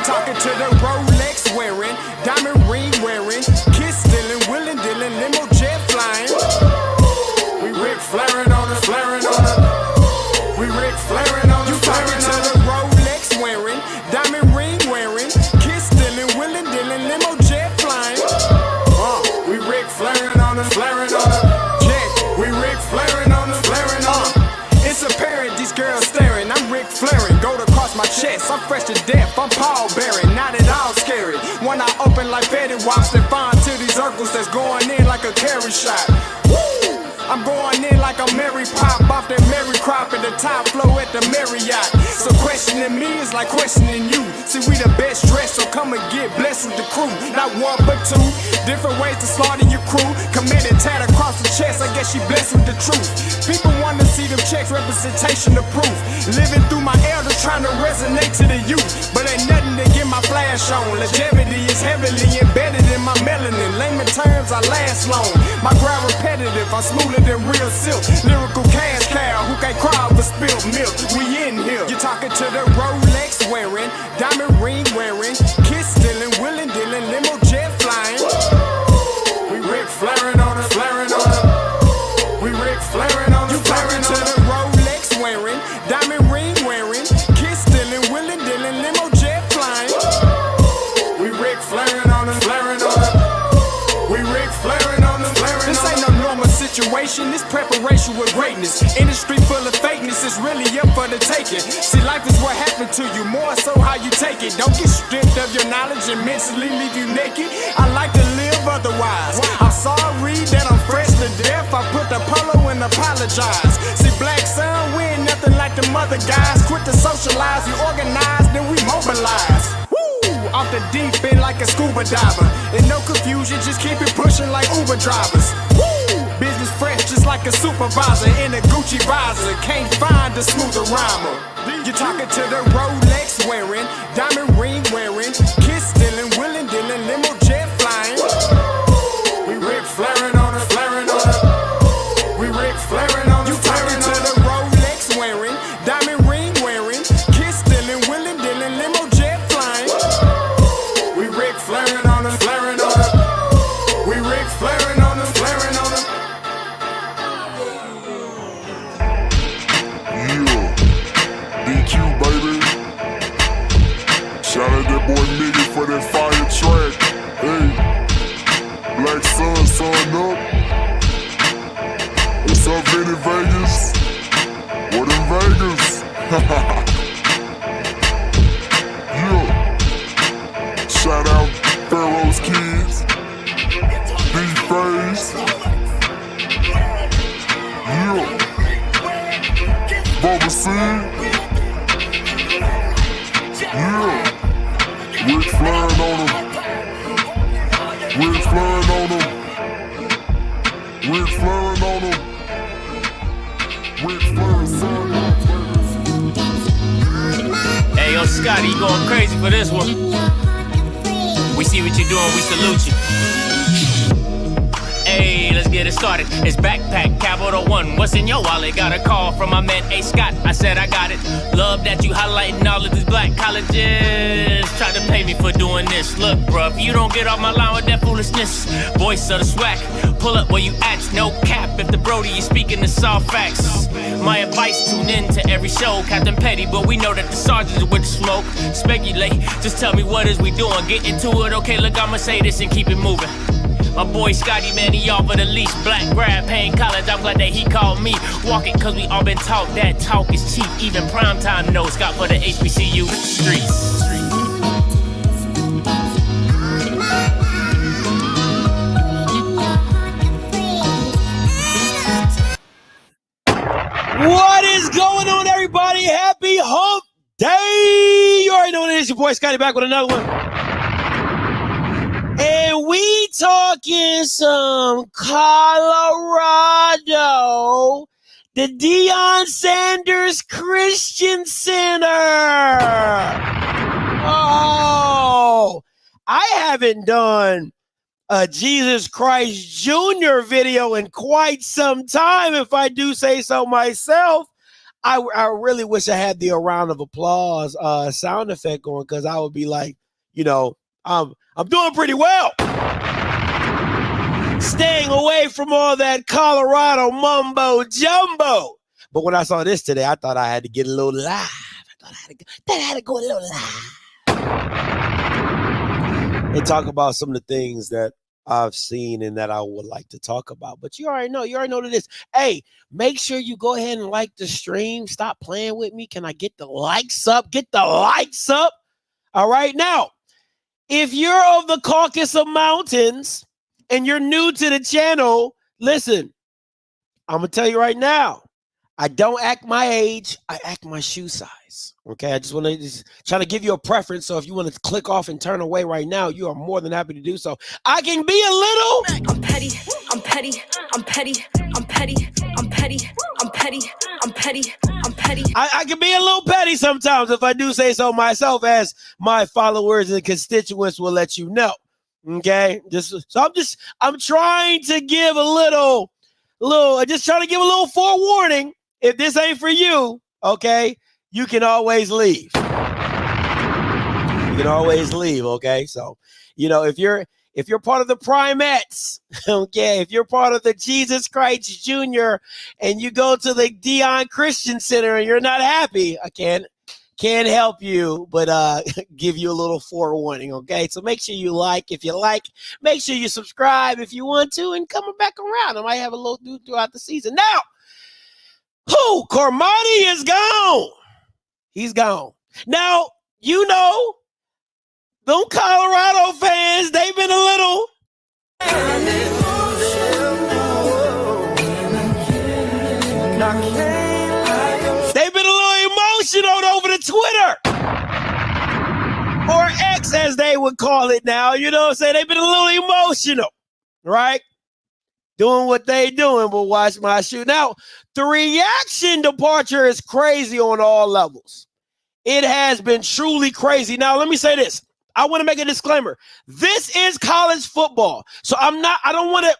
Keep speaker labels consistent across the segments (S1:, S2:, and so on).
S1: talking to the Rolex wearing, diamond ring wearing, kiss stealing, willing dealing, limo jet flying. We Ric Flairin' on us, flaring on us. We Ric Flairin' on us. You talking to the Rolex wearing, diamond ring wearing, kiss stealing, willing dealing, limo jet flying. We Ric Flairin' on us, flaring on us. Yeah, we Ric Flairin' on us, flaring on us. It's apparent these girls staring. I'm Ric Flairin', gold across my chest. I'm fresh to death. I'm Paul Bearing, not at all scary. When I open like Betty Wops, then find to these circles that's going in like a carry shot. Woo! I'm going in like a Mary Pop off that Mary Crop at the top flow at the Marriott. So questioning me is like questioning you. See, we the best dressed, so come and get blessed with the crew. Not one but two, different ways to slaughter your crew. Committed tat across the chest, I guess she blessed with the truth. People want to see them checks, representation of proof. Living through my elders, trying to resonate to the youth. But ain't nothing to get my flash on. Longevity is heavily embedded in my melanin. Layman terms, I last long. My grind repetitive, I'm smoother than real silk. Lyrical cash cow, who can't cry over spilled milk. We in here. You're talking to the Rolex wearing, diamond ring wearing, kiss stealing, willing dealing, limo jet flying. We Ric Flairin' on us, flaring on us. We Ric Flairin' on us. You talking to the Rolex wearing, diamond ring wearing, kiss stealing, willing dealing, limo jet flying. We Ric Flairin' on us, flaring on us. We Ric Flairin' on us, flaring on us. This ain't no normal situation, this preparation with greatness. Industry full of fakeness, it's really up for the taking. See, life is what happened to you, more so how you take it. Don't get stripped of your knowledge and mentally leave you naked. I like to live otherwise. I'm sorry that I'm fresh to death. I put the polo and apologize. See, Black Sun, we ain't nothing like the mother guys. Quit to socialize, we organize, then we mobilize. Off the deep end like a scuba diver. And no confusion, just keep it pushing like Uber drivers. Woo! Business fresh just like a supervisor in a Gucci visor. Can't find a smoother rhymer. You're talking to the Rolex wearing, diamond ring wearing, kiss stealing, willing dealing, limo jet flying. We Ric Flairin' on us, flaring on us. We Ric Flairin' on us. You talking to the Rolex wearing, diamond ring wearing, kiss stealing, willing dealing, limo jet flying. We Ric Flairin' on us, flaring on us. We Ric Flairin' on us, flaring on us.
S2: Yeah, DQ baby. Shout out that boy Nigga for that fire track. Hey, Black Sun, sun up. What's up, Vinny Vegas? What in Vegas? Yeah. Shout out Pharaoh's Kids, D-Phase, yeah, Bubba C, yeah, Ric Flairin' on him, Ric Flairin' on him, Ric Flairin' on him, Ric Flairin' son.
S3: Hey, yo, Scotty, you going crazy for this one. We see what you're doing, we salute you. Hey, let's get it started. It's Backpack Capital One. What's in your wallet? Got a call from my man A. Scott. I said I got it. Love that you highlighting all of these black colleges. Try to pay me for doing this. Look, bruh, if you don't get off my line with that foolishness, voice of the swag, pull up where you at. No cap if the Brody is speaking the soft facts. My advice, tune in to every show. Captain Petty, but we know that the sergeant is with the smoke. Speculate, just tell me what is we doing. Get into it, okay, look, I'ma say this and keep it moving. My boy Scotty, man, he offered the least. Black grad, paying college, I'm glad that he called me. Walking, cause we all been taught that talk is cheap. Even primetime knows Scott for the HBCU streets.
S4: What is going on, everybody? Happy Hump Day! You already know what it is. Your boy Scotty back with another one. And we talking some Colorado, the Deion Sanders Christian Center. Oh, I haven't done a Jesus Christ Jr. video in quite some time, if I do say so myself. I really wish I had the round of applause sound effect going, because I would be like, I'm doing pretty well. Staying away from all that Colorado mumbo jumbo. But when I saw this today, I thought I had to get a little live. I thought I had to go a little live and talk about some of the things that I've seen and that I would like to talk about. But you already know what it is. Hey, make sure you go ahead and like the stream. Stop playing with me. Can I get the likes up? Get the likes up. All right. Now, if you're of the Caucasus Mountains and you're new to the channel, listen, I'm going to tell you right now, I don't act my age. I act my shoe size. Okay. I just want to try to give you a preference. So if you want to click off and turn away right now, you are more than happy to do so. I can be a little.
S5: I'm petty. I'm petty. I'm petty. I'm petty. I'm petty. I'm petty. I'm petty. I'm petty.
S4: I can be a little petty sometimes, if I do say so myself, as my followers and constituents will let you know. Okay. I'm trying to give just trying to give a little forewarning. If this ain't for you, okay, you can always leave. You can always leave, okay? So, if you're part of the Primettes, okay, if you're part of the Jesus Christ Jr. and you go to the Deion Christian Center and you're not happy, I can't help you, but give you a little forewarning, okay? So make sure you like. If you like, make sure you subscribe if you want to, and coming back around. I might have a little do throughout the season. Now, Cormani is gone. He's gone. Now, them Colorado fans, they've been a little. They've been a little emotional over the Twitter. Or X, as they would call it now. You know what I'm saying? They've been a little emotional, right? Doing what they doing, but watch my shoe. Now, the reaction departure is crazy on all levels. It has been truly crazy. Now, let me say this. I want to make a disclaimer. This is college football. So I don't want to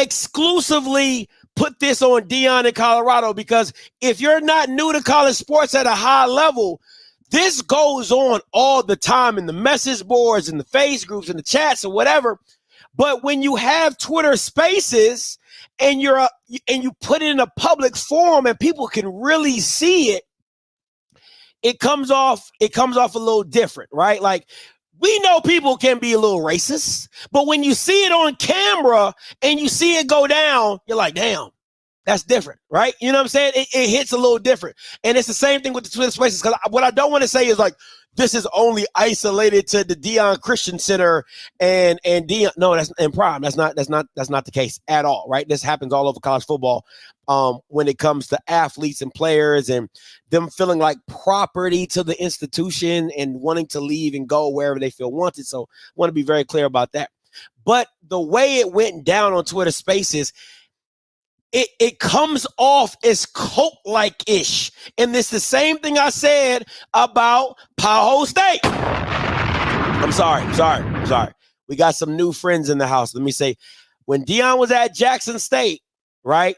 S4: exclusively put this on Deion in Colorado, because if you're not new to college sports at a high level, this goes on all the time in the message boards and the face groups and the chats or whatever. But when you have Twitter Spaces and you put it in a public forum and people can really see it, it comes off a little different, right? Like, we know people can be a little racist, but when you see it on camera and you see it go down, you're like, damn, that's different, right? You know what I'm saying? It hits a little different. And it's the same thing with the Twitter Spaces, because what I don't want to say is like, this is only isolated to the Deion Christian Center and Deion. No, that's in Prime. That's not the case at all, right? This happens all over college football when it comes to athletes and players and them feeling like property to the institution and wanting to leave and go wherever they feel wanted. So I want to be very clear about that. But the way it went down on Twitter Spaces, it comes off as cult-like-ish. And it's the same thing I said about Powell State. I'm sorry. We got some new friends in the house. Let me say, when Deion was at Jackson State, right,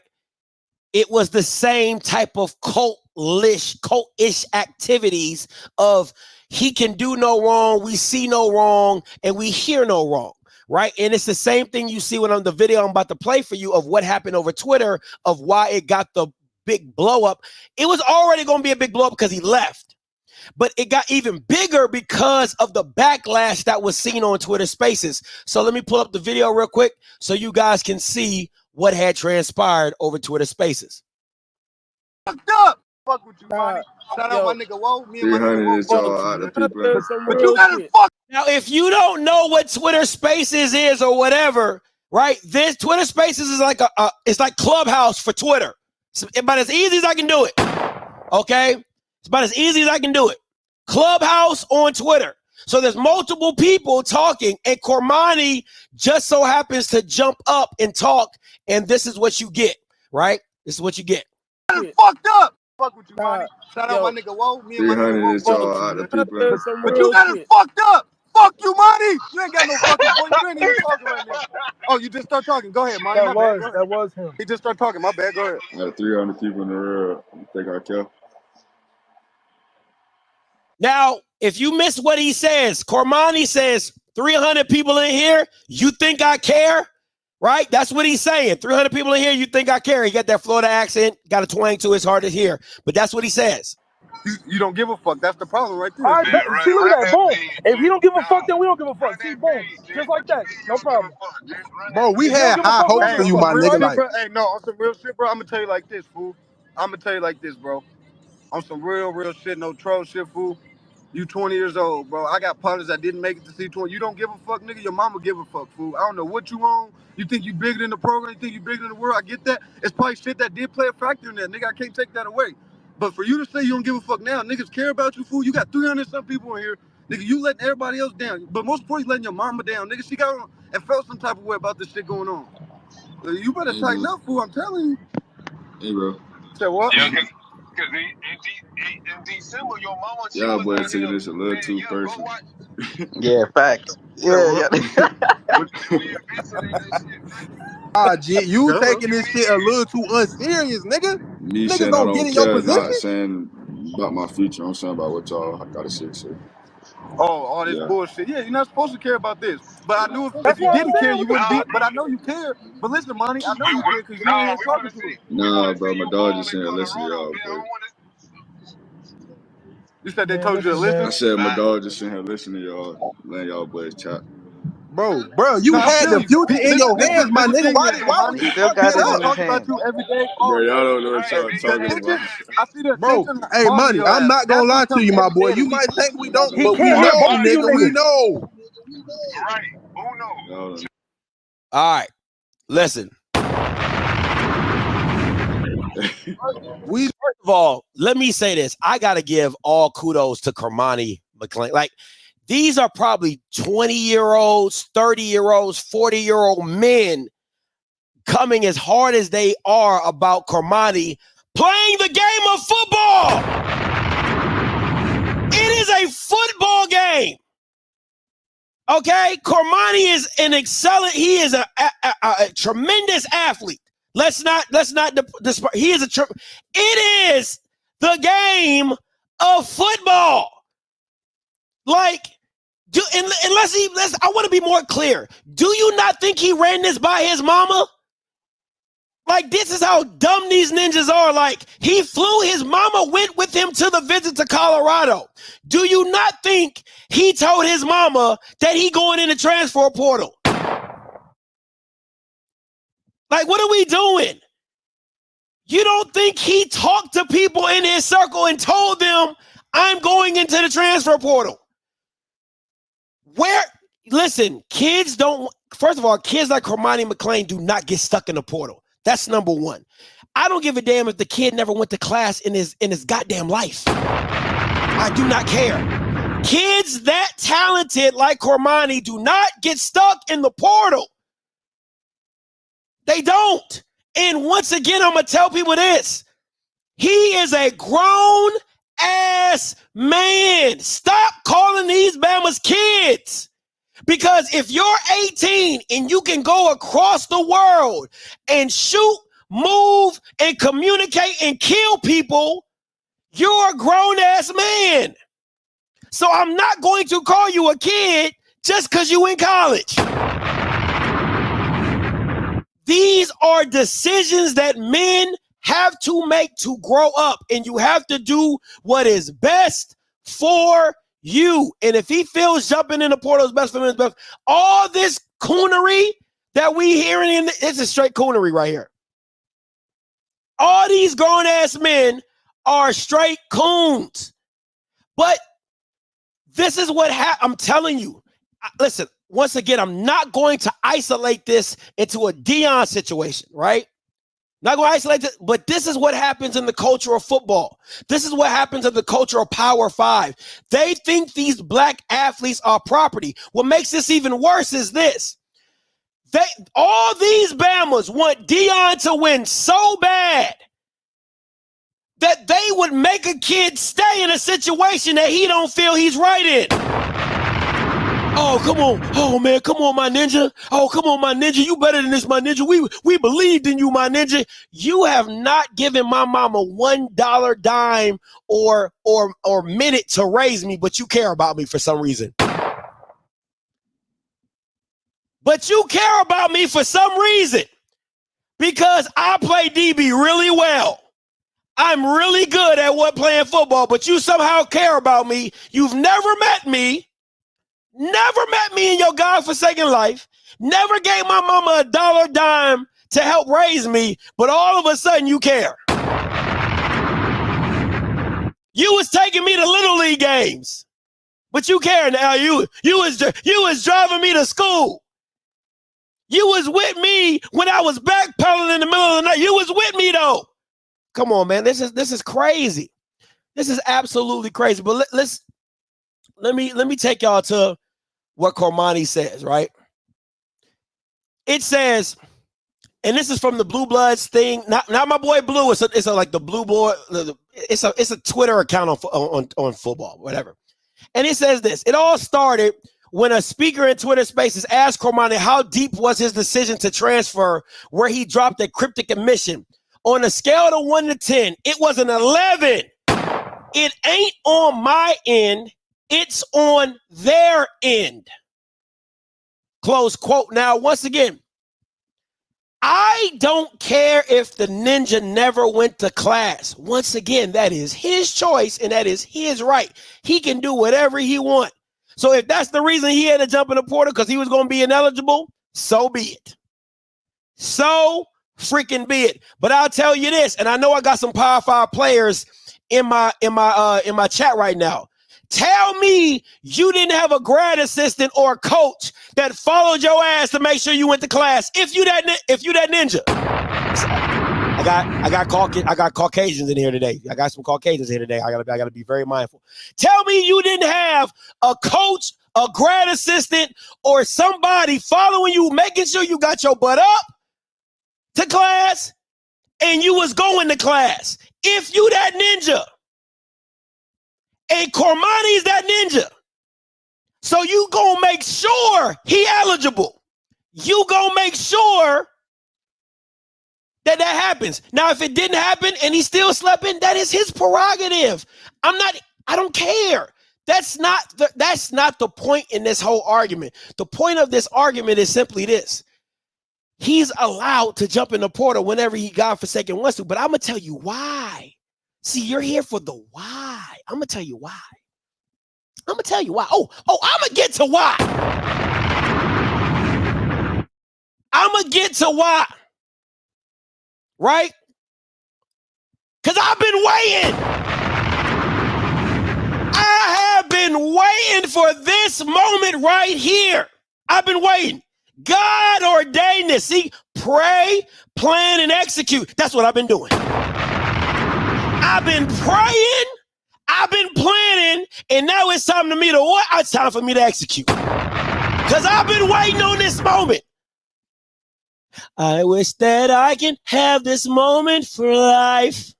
S4: it was the same type of cult-ish activities of he can do no wrong, we see no wrong, and we hear no wrong. Right. And it's the same thing you see when on the video I'm about to play for you of what happened over Twitter, of why it got the big blow up. It was already going to be a big blow up because he left. But it got even bigger because of the backlash that was seen on Twitter Spaces. So let me pull up the video real quick so you guys can see what had transpired over Twitter Spaces.
S6: Fucked up. Fuck with you, buddy. Shout out my nigga Whoa. Me and my nigga Whoa. But you gotta fuck.
S4: Now, if you don't know what Twitter Spaces is or whatever, right? This Twitter Spaces is like it's like Clubhouse for Twitter. It's about as easy as I can do it. Okay? It's about as easy as I can do it. Clubhouse on Twitter. So there's multiple people talking, and Cormani just so happens to jump up and talk, and this is what you get, right? This is what you get.
S6: Fucked up. Fuck with you, buddy. Shout out my nigga Whoa. Me and my nigga Whoa. But you got it fucked up. Fuck you, Monty. You ain't got no fucking point. You ain't even talking right now. Oh, you just start talking. Go ahead, Monty. That was him. He just started talking. My bad. Go ahead.
S2: I got 300 people in the room. You think I care?
S4: Now, if you miss what he says, Cormani says 300 people in here, you think I care? Right? That's what he's saying. 300 people in here, you think I care? He got that Florida accent, got a twang to his hard to hear. But that's what he says.
S6: You don't give a fuck. That's the problem right there.
S7: All right, see, look at that. Boom. If he don't give a fuck, then we don't give a fuck. See, boom. Just like that. No problem.
S6: Bro, we had high hopes for you, my nigga. Like,
S7: bro.
S6: hey, no, on some real shit, bro. I'm gonna tell you like this, fool. I'm gonna tell you like this, bro. On some real shit, no troll shit, fool. You 20 years old, bro. I got partners that didn't make it to C20. You don't give a fuck, nigga. Your mama give a fuck, fool. I don't know what you own. You think you bigger than the program? You think you bigger than the world? I get that. It's probably shit that did play a factor in that, nigga. I can't take that away. But for you to say you don't give a fuck now, niggas care about you, fool. You got 300 some people in here. Nigga, you letting everybody else down. But most importantly, you letting your mama down. Nigga, she got on and felt some type of way about this shit going on. You better tighten up, fool. I'm telling you.
S2: Hey, bro.
S6: Say what?
S8: Yeah, because in December, your mama...
S2: Y'all boys taking this a little too personal.
S9: Yeah, facts. Yeah.
S6: G, you taking this shit a little too unserious, nigga.
S2: Me
S6: Niggas
S2: saying
S6: don't
S2: I
S6: get
S2: don't
S6: in your
S2: care,
S6: position.
S2: not saying about my future. I'm saying about what y'all gotta say, sir.
S6: Oh, all this bullshit. Yeah, you're not supposed to care about this. But I knew if you
S7: what
S6: didn't
S7: I'm
S6: care,
S7: saying.
S6: you wouldn't be. But I know you care. But listen, Monty, I know you care because you're in here talking to it.
S2: Nah, bro, my dog just saying listen to y'all, bro.
S6: You said they told you to listen?
S2: I said my dog just sitting here listening to y'all, letting y'all boys chat.
S6: Bro, you had the future in your hands, my nigga. Why would you
S9: Still
S6: fuck
S9: got
S6: that
S9: it in
S6: up?
S9: his
S6: Talk
S9: hand.
S6: about you every day.
S2: Bro, y'all don't know what y'all talking
S6: attention,
S2: about.
S6: I see the
S7: Bro,
S6: attention.
S7: hey, Money, I'm not gonna lie to you, my boy.
S6: You might think we don't,
S7: He
S6: but we
S7: can't
S6: know,
S7: hurt both of you
S6: nigga. We
S7: niggas.
S6: know.
S8: Right. Who knows?
S2: Y'all don't know.
S4: All right. Listen. First of all, let me say this. I got to give all kudos to Cormani McClain. Like, these are probably 20-year-olds, 30-year-olds, 40-year-old men coming as hard as they are about Cormani playing the game of football. It is a football game. Okay? Cormani is an excellent, he is a tremendous athlete. Let's not he is it is the game of football. Like, I want to be more clear. Do you not think he ran this by his mama? Like, this is how dumb these ninjas are. Like, he flew, his mama went with him to the visit to Colorado. Do you not think he told his mama that he going in the transfer portal? Like, what are we doing? You don't think he talked to people in his circle and told them, I'm going into the transfer portal? Listen, kids don't, first of all, kids like Cormani McClain do not get stuck in the portal. That's number one. I don't give a damn if the kid never went to class in his goddamn life. I do not care. Kids that talented like Cormani do not get stuck in the portal. They don't. And once again, I'm going to tell people this. He is a grown ass man. Stop calling these Bama's kids. Because if you're 18 and you can go across the world and shoot, move, and communicate and kill people, you're a grown ass man. So I'm not going to call you a kid just because you in college. These are decisions that men have to make to grow up, and you have to do what is best for you. And if he feels jumping in the portal is best for him, best. All this coonery that we hearing it's a straight coonery right here. All these grown ass men are straight coons. But this is what I'm telling you. Listen, once again, I'm not going to isolate this into a Deion situation, right? Not going to isolate it, but this is what happens in the culture of football. This is what happens in the culture of Power 5. They think these black athletes are property. What makes this even worse is this. All these Bamas want Deion to win so bad that they would make a kid stay in a situation that he don't feel he's right in. Oh, Oh, come on. Oh, man, come on, my ninja. Oh, come on, my ninja. You better than this, my ninja. We believed in you, my ninja. You have not given my mama $1 dime or minute to raise me, but you care about me for some reason. But you care about me for some reason because I play DB really well. I'm really good at playing football, but you somehow care about me. You've never met me in your godforsaken life, never gave my mama $1 dime to help raise me, but all of a sudden you care. You was taking me to Little League games, but you care now. You was driving me to school. You was with me when I was backpedaling in the middle of the night. You was with me though. Come on, man. This is crazy. This is absolutely crazy. But let me take y'all to what Cormani says, right? It says, and this is from the Blue Bloods thing. Not my boy Blue. It's like the Blue Boy. It's a Twitter account on football, whatever. And it says this. It all started when a speaker in Twitter Spaces asked Cormani how deep was his decision to transfer, where he dropped a cryptic admission. On a scale of 1 to 10, it was an 11. It ain't on my end. It's on their end. Close quote. Now, once again, I don't care if the ninja never went to class. Once again, that is his choice and that is his right. He can do whatever he wants. So if that's the reason he had to jump in the portal because he was going to be ineligible, so be it. So freaking be it. But I'll tell you this, and I know I got some Power 5 players in my chat right now. Tell me you didn't have a grad assistant or a coach that followed your ass to make sure you went to class. If you that ninja. I got Caucasians in here today. I got some Caucasians here today. I gotta be very mindful. Tell me you didn't have a coach, a grad assistant, or somebody following you, making sure you got your butt up to class and you was going to class. If you that ninja and Cormani's that ninja, so you gonna make sure he eligible. You gonna make sure that happens. Now, if it didn't happen and he still slept in, that is his prerogative. I don't care. That's not the point in this whole argument. The point of this argument is simply this. He's allowed to jump in the portal whenever he godforsaken wants to, but I'm going to tell you why. See, you're here for the why. I'm going to tell you why. I'm going to tell you why. Oh, I'm going to get to why. I'm going to get to why. Right? Because I've been waiting. I have been waiting for this moment right here. I've been waiting. God ordained this. See, pray, plan, and execute. That's what I've been doing. I've been praying, I've been planning, and now it's time for me to what? It's time for me to execute. Because I've been waiting on this moment. I wish that I can have this moment for life,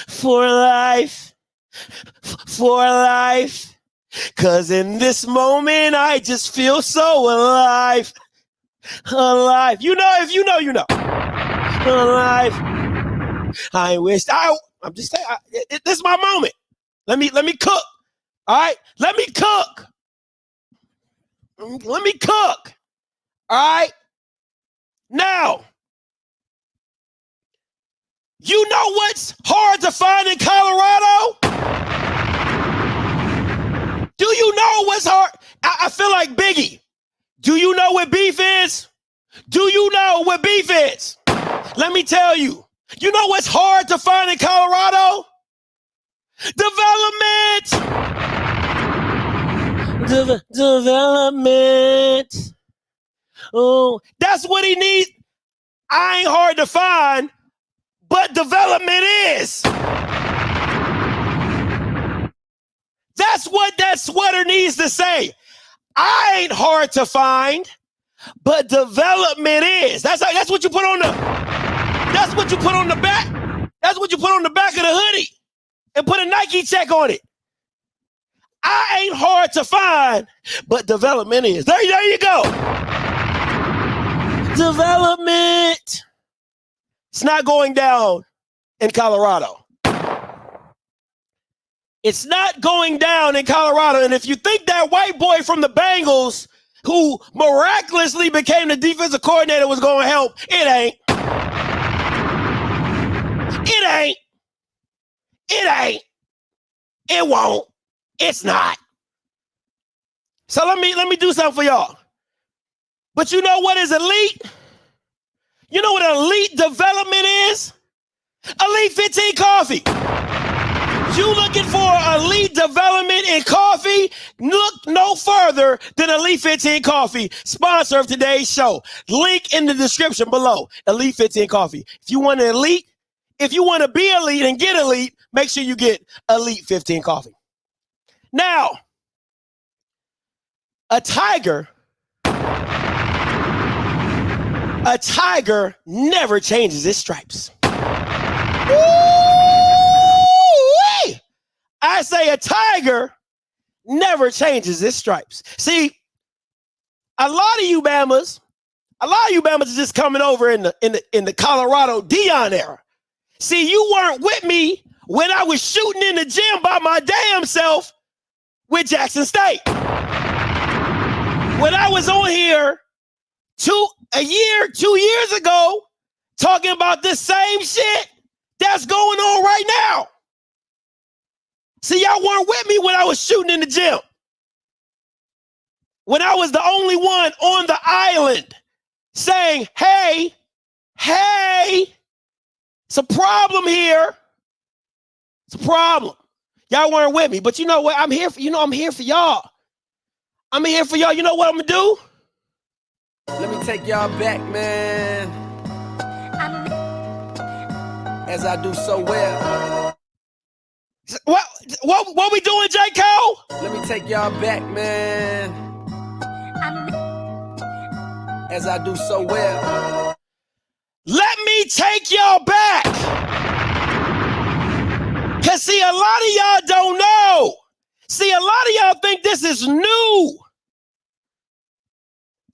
S4: for life, for life. Cause in this moment, I just feel so alive, alive. You know, if you know, you know. Alive. I wish I'm just saying, this is my moment. Let me cook. All right, let me cook. Let me cook. All right. Now, you know what's hard to find in Colorado? Do you know what's hard? I feel like Biggie. Do you know what beef is? Do you know what beef is? Let me tell you. You know what's hard to find in Colorado? Development. Development. Oh, that's what he needs. I ain't hard to find, but development is. That's what that sweater needs to say. I ain't hard to find, but development is. That's what you put on the. That's what you put on the back. That's what you put on the back of the hoodie and put a Nike check on it. I ain't hard to find, but development is. There you go. Development. It's not going down in Colorado. It's not going down in Colorado. And if you think that white boy from the Bengals who miraculously became the defensive coordinator was going to help, it ain't. It ain't. It ain't. It won't. It's not. So let me do something for y'all. But you know what is elite? You know what elite development is? Elite 15 Coffee. You looking for elite development in coffee? Look no further than Elite 15 Coffee, sponsor of today's show. Link in the description below. Elite 15 Coffee. If you want to be elite and get elite, make sure you get Elite 15 Coffee. Now, a tiger never changes its stripes. Woo-wee! I say a tiger never changes its stripes. See, a lot of you Bamas are just coming over in the Colorado Deion era. See, you weren't with me when I was shooting in the gym by my damn self with Jackson State. When I was on here 2 years ago talking about this same shit that's going on right now. See, y'all weren't with me when I was shooting in the gym. When I was the only one on the island saying, hey, it's a problem here. It's a problem. Y'all weren't with me, but you know what? I'm here for y'all. I'm here for y'all. You know what I'm gonna do?
S10: Let me take y'all back, man. As I do so well.
S4: What we doing, J. Cole?
S10: Let me take y'all back, man. As I do so well.
S4: Let me take y'all back. Cause see, a lot of y'all don't know. See, a lot of y'all think this is new.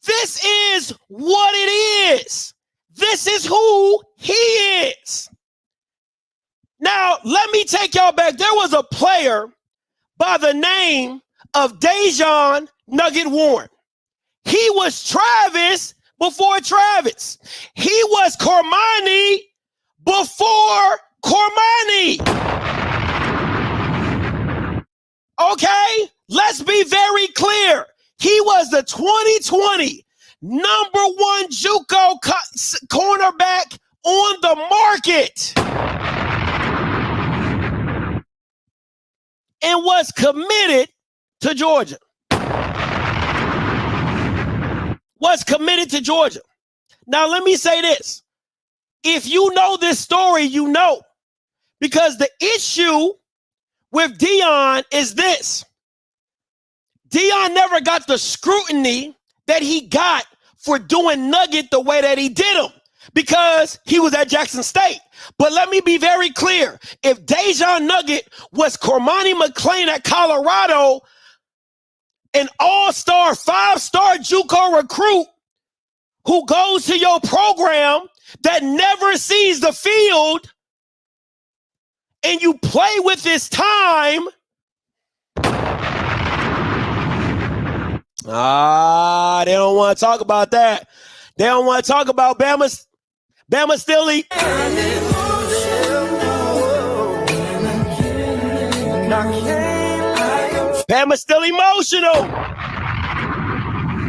S4: This is what it is. This is who he is. Now, let me take y'all back. There was a player by the name of Deion Nugget Warren. He was Travis before Travis. He was Cormani before Cormani. Okay? Let's be very clear. He was the 2020 #1 JUCO cornerback on the market. And was committed to Georgia. Now, let me say this. If you know this story, you know. Because the issue with Deion is this. Deion never got the scrutiny that he got for doing Nugget the way that he did him. Because he was at Jackson State. But let me be very clear. If Deion Nugget was Cormani McClain at Colorado, an all-star, 5-star JUCO recruit who goes to your program that never sees the field, and you play with his time, they don't want to talk about that. They don't want to talk about Bama still eat. Bama still emotional.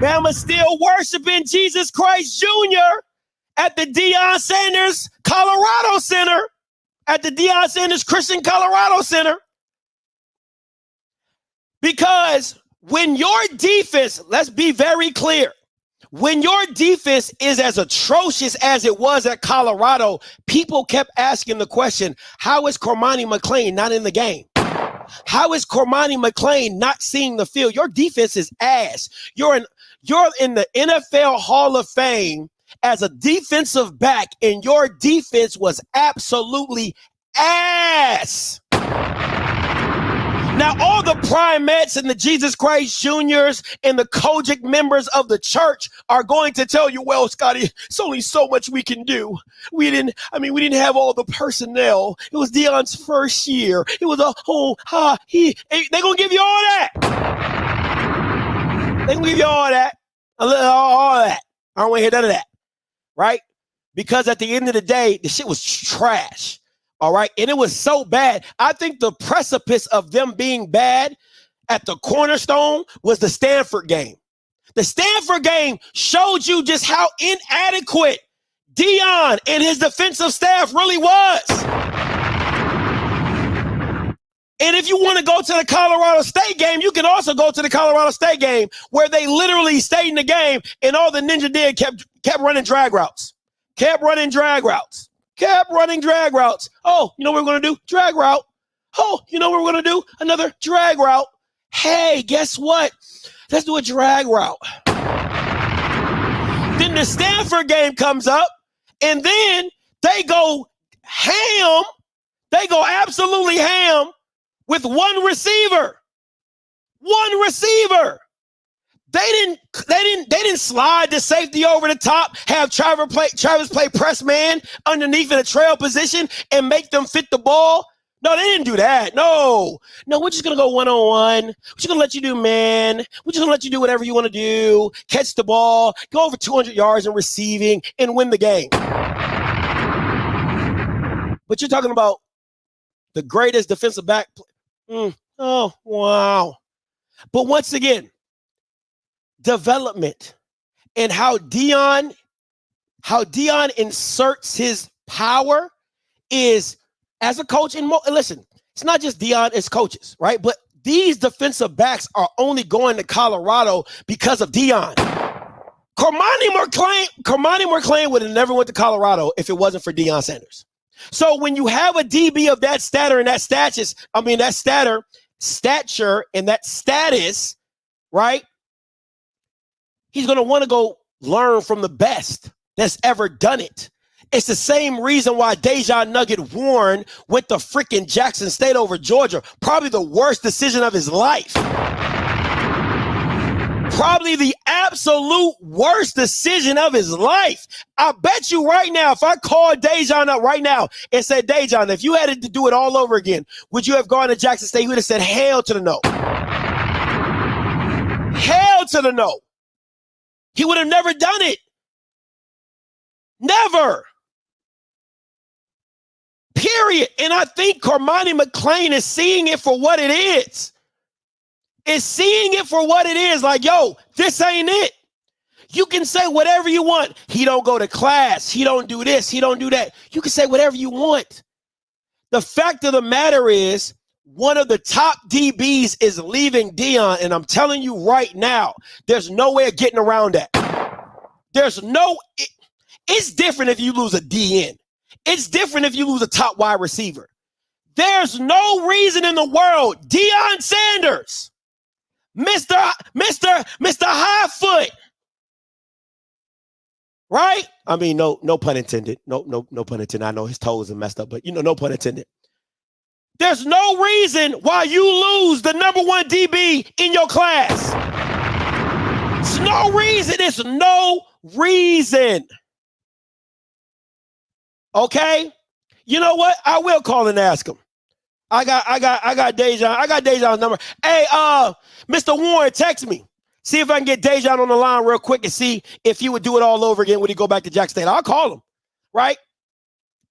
S4: Bama still worshiping Jesus Christ Jr. at the Deion Sanders Colorado Center, at the Deion Sanders Christian Colorado Center. Because when your defense, let's be very clear, when your defense is as atrocious as it was at Colorado, people kept asking the question, how is Cormani McClain not in the game? How is Cormani McClain not seeing the field? Your defense is ass. You're in the NFL Hall of Fame as a defensive back, and your defense was absolutely ass. Now, all the primates and the Jesus Christ Juniors and the Kojic members of the church are going to tell you, well, Scotty, it's only so much we can do. We didn't have all the personnel. It was Deion's first year. It was a whole, they're going to give you all that. They're going to give you all that. All that. I don't want to hear none of that. Right? Because at the end of the day, the shit was trash. All right. And it was so bad. I think the precipice of them being bad at the cornerstone was the Stanford game. The Stanford game showed you just how inadequate Deion and his defensive staff really was. And if you want to go to the Colorado State game, you can also go to the Colorado State game where they literally stayed in the game and all the ninja did kept running drag routes. Kept running drag routes. Oh, you know what we're going to do? Drag route. Oh, you know what we're going to do? Another drag route. Hey, guess what? Let's do a drag route. Then the Stanford game comes up, and then they go ham. They go absolutely ham with one receiver. One receiver. They didn't slide the safety over the top, have Travis play press man underneath in a trail position and make them fit the ball. No, they didn't do that. No, we're just going to go one-on-one. We're just going to let you do man. We're just going to let you do whatever you want to do. Catch the ball, go over 200 yards in receiving, and win the game. But you're talking about the greatest defensive back. Oh, wow. But once again, development and how Deion inserts his power is as a coach. And listen, it's not just Deion, it's coaches, right? But these defensive backs are only going to Colorado because of Deion. Cormani McClain would have never went to Colorado if it wasn't for Deion Sanders. So when you have a DB of that stature and that stature and that status, right? He's going to want to go learn from the best that's ever done it. It's the same reason why Deion Nugget Warren went to freaking Jackson State over Georgia. Probably the worst decision of his life. Probably the absolute worst decision of his life. I bet you right now, if I called Deion up right now and said, Deion, if you had to do it all over again, would you have gone to Jackson State? He would have said, hell to the no. Hell to the no. He would have never done it. Never. Period. And I think Cormani McClain is seeing it for what it is. Is seeing it for what it is. Like, yo, this ain't it. You can say whatever you want. He don't go to class. He don't do this. He don't do that. You can say whatever you want. The fact of the matter is, one of the top DBs is leaving Deion, and I'm telling you right now, there's no way of getting around that. It's different if you lose a DN. It's different if you lose a top wide receiver. There's no reason in the world, Deion Sanders, Mr. High Foot, right? I mean, no pun intended. No pun intended. I know his toes are messed up, but no pun intended. There's no reason why you lose the number one DB in your class. It's no reason. It's no reason. Okay? You know what? I will call and ask him. I got Deion. I got Deion's number. Hey, Mr. Warren, text me. See if I can get Deion on the line real quick and see if he would do it all over again when he go back to Jackson State. I'll call him. Right?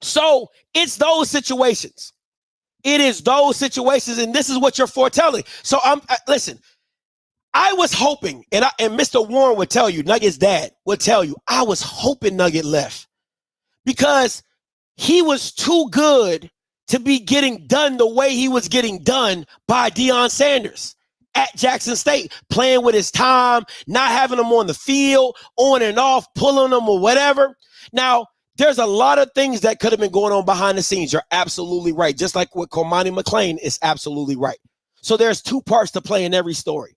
S4: So it's those situations. It is those situations, and this is what you're foretelling. So listen, I was hoping, and Mr. Warren would tell you, Nugget's dad would tell you, I was hoping Nugget left because he was too good to be getting done the way he was getting done by Deion Sanders at Jackson State, playing with his time, not having him on the field, on and off, pulling him or whatever. Now, there's a lot of things that could have been going on behind the scenes. You're absolutely right. Just like with Cormani McClain is absolutely right. So there's two parts to play in every story.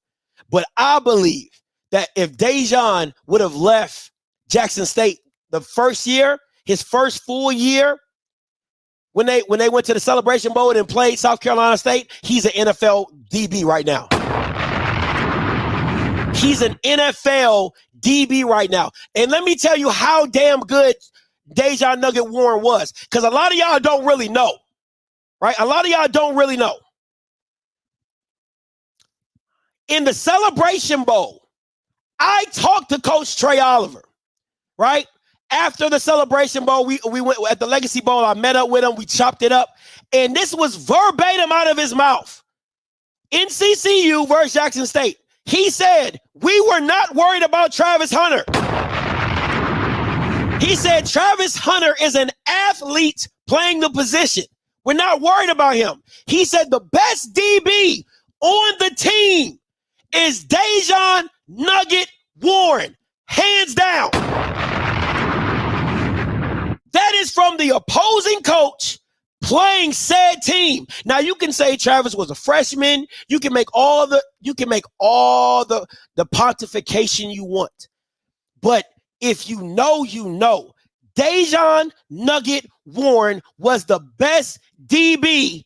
S4: But I believe that if Deion would have left Jackson State the first year, his first full year, when they went to the Celebration Bowl and played South Carolina State, he's an NFL DB right now. He's an NFL DB right now. And let me tell you how damn good Deion Nugget Warren was, because a lot of y'all don't really know, right? A lot of y'all don't really know. In the Celebration Bowl, I talked to Coach Trey Oliver, right? After the Celebration Bowl, we went at the Legacy Bowl. I met up with him. We chopped it up. And this was verbatim out of his mouth. NCCU versus Jackson State. He said, we were not worried about Travis Hunter. He said, Travis Hunter is an athlete playing the position. We're not worried about him. He said the best DB on the team is Deion Nugget Warren, hands down. That is from the opposing coach playing said team. Now you can say Travis was a freshman. You can make all the pontification you want. But if you know, you know. Deion Nugget Warren was the best DB.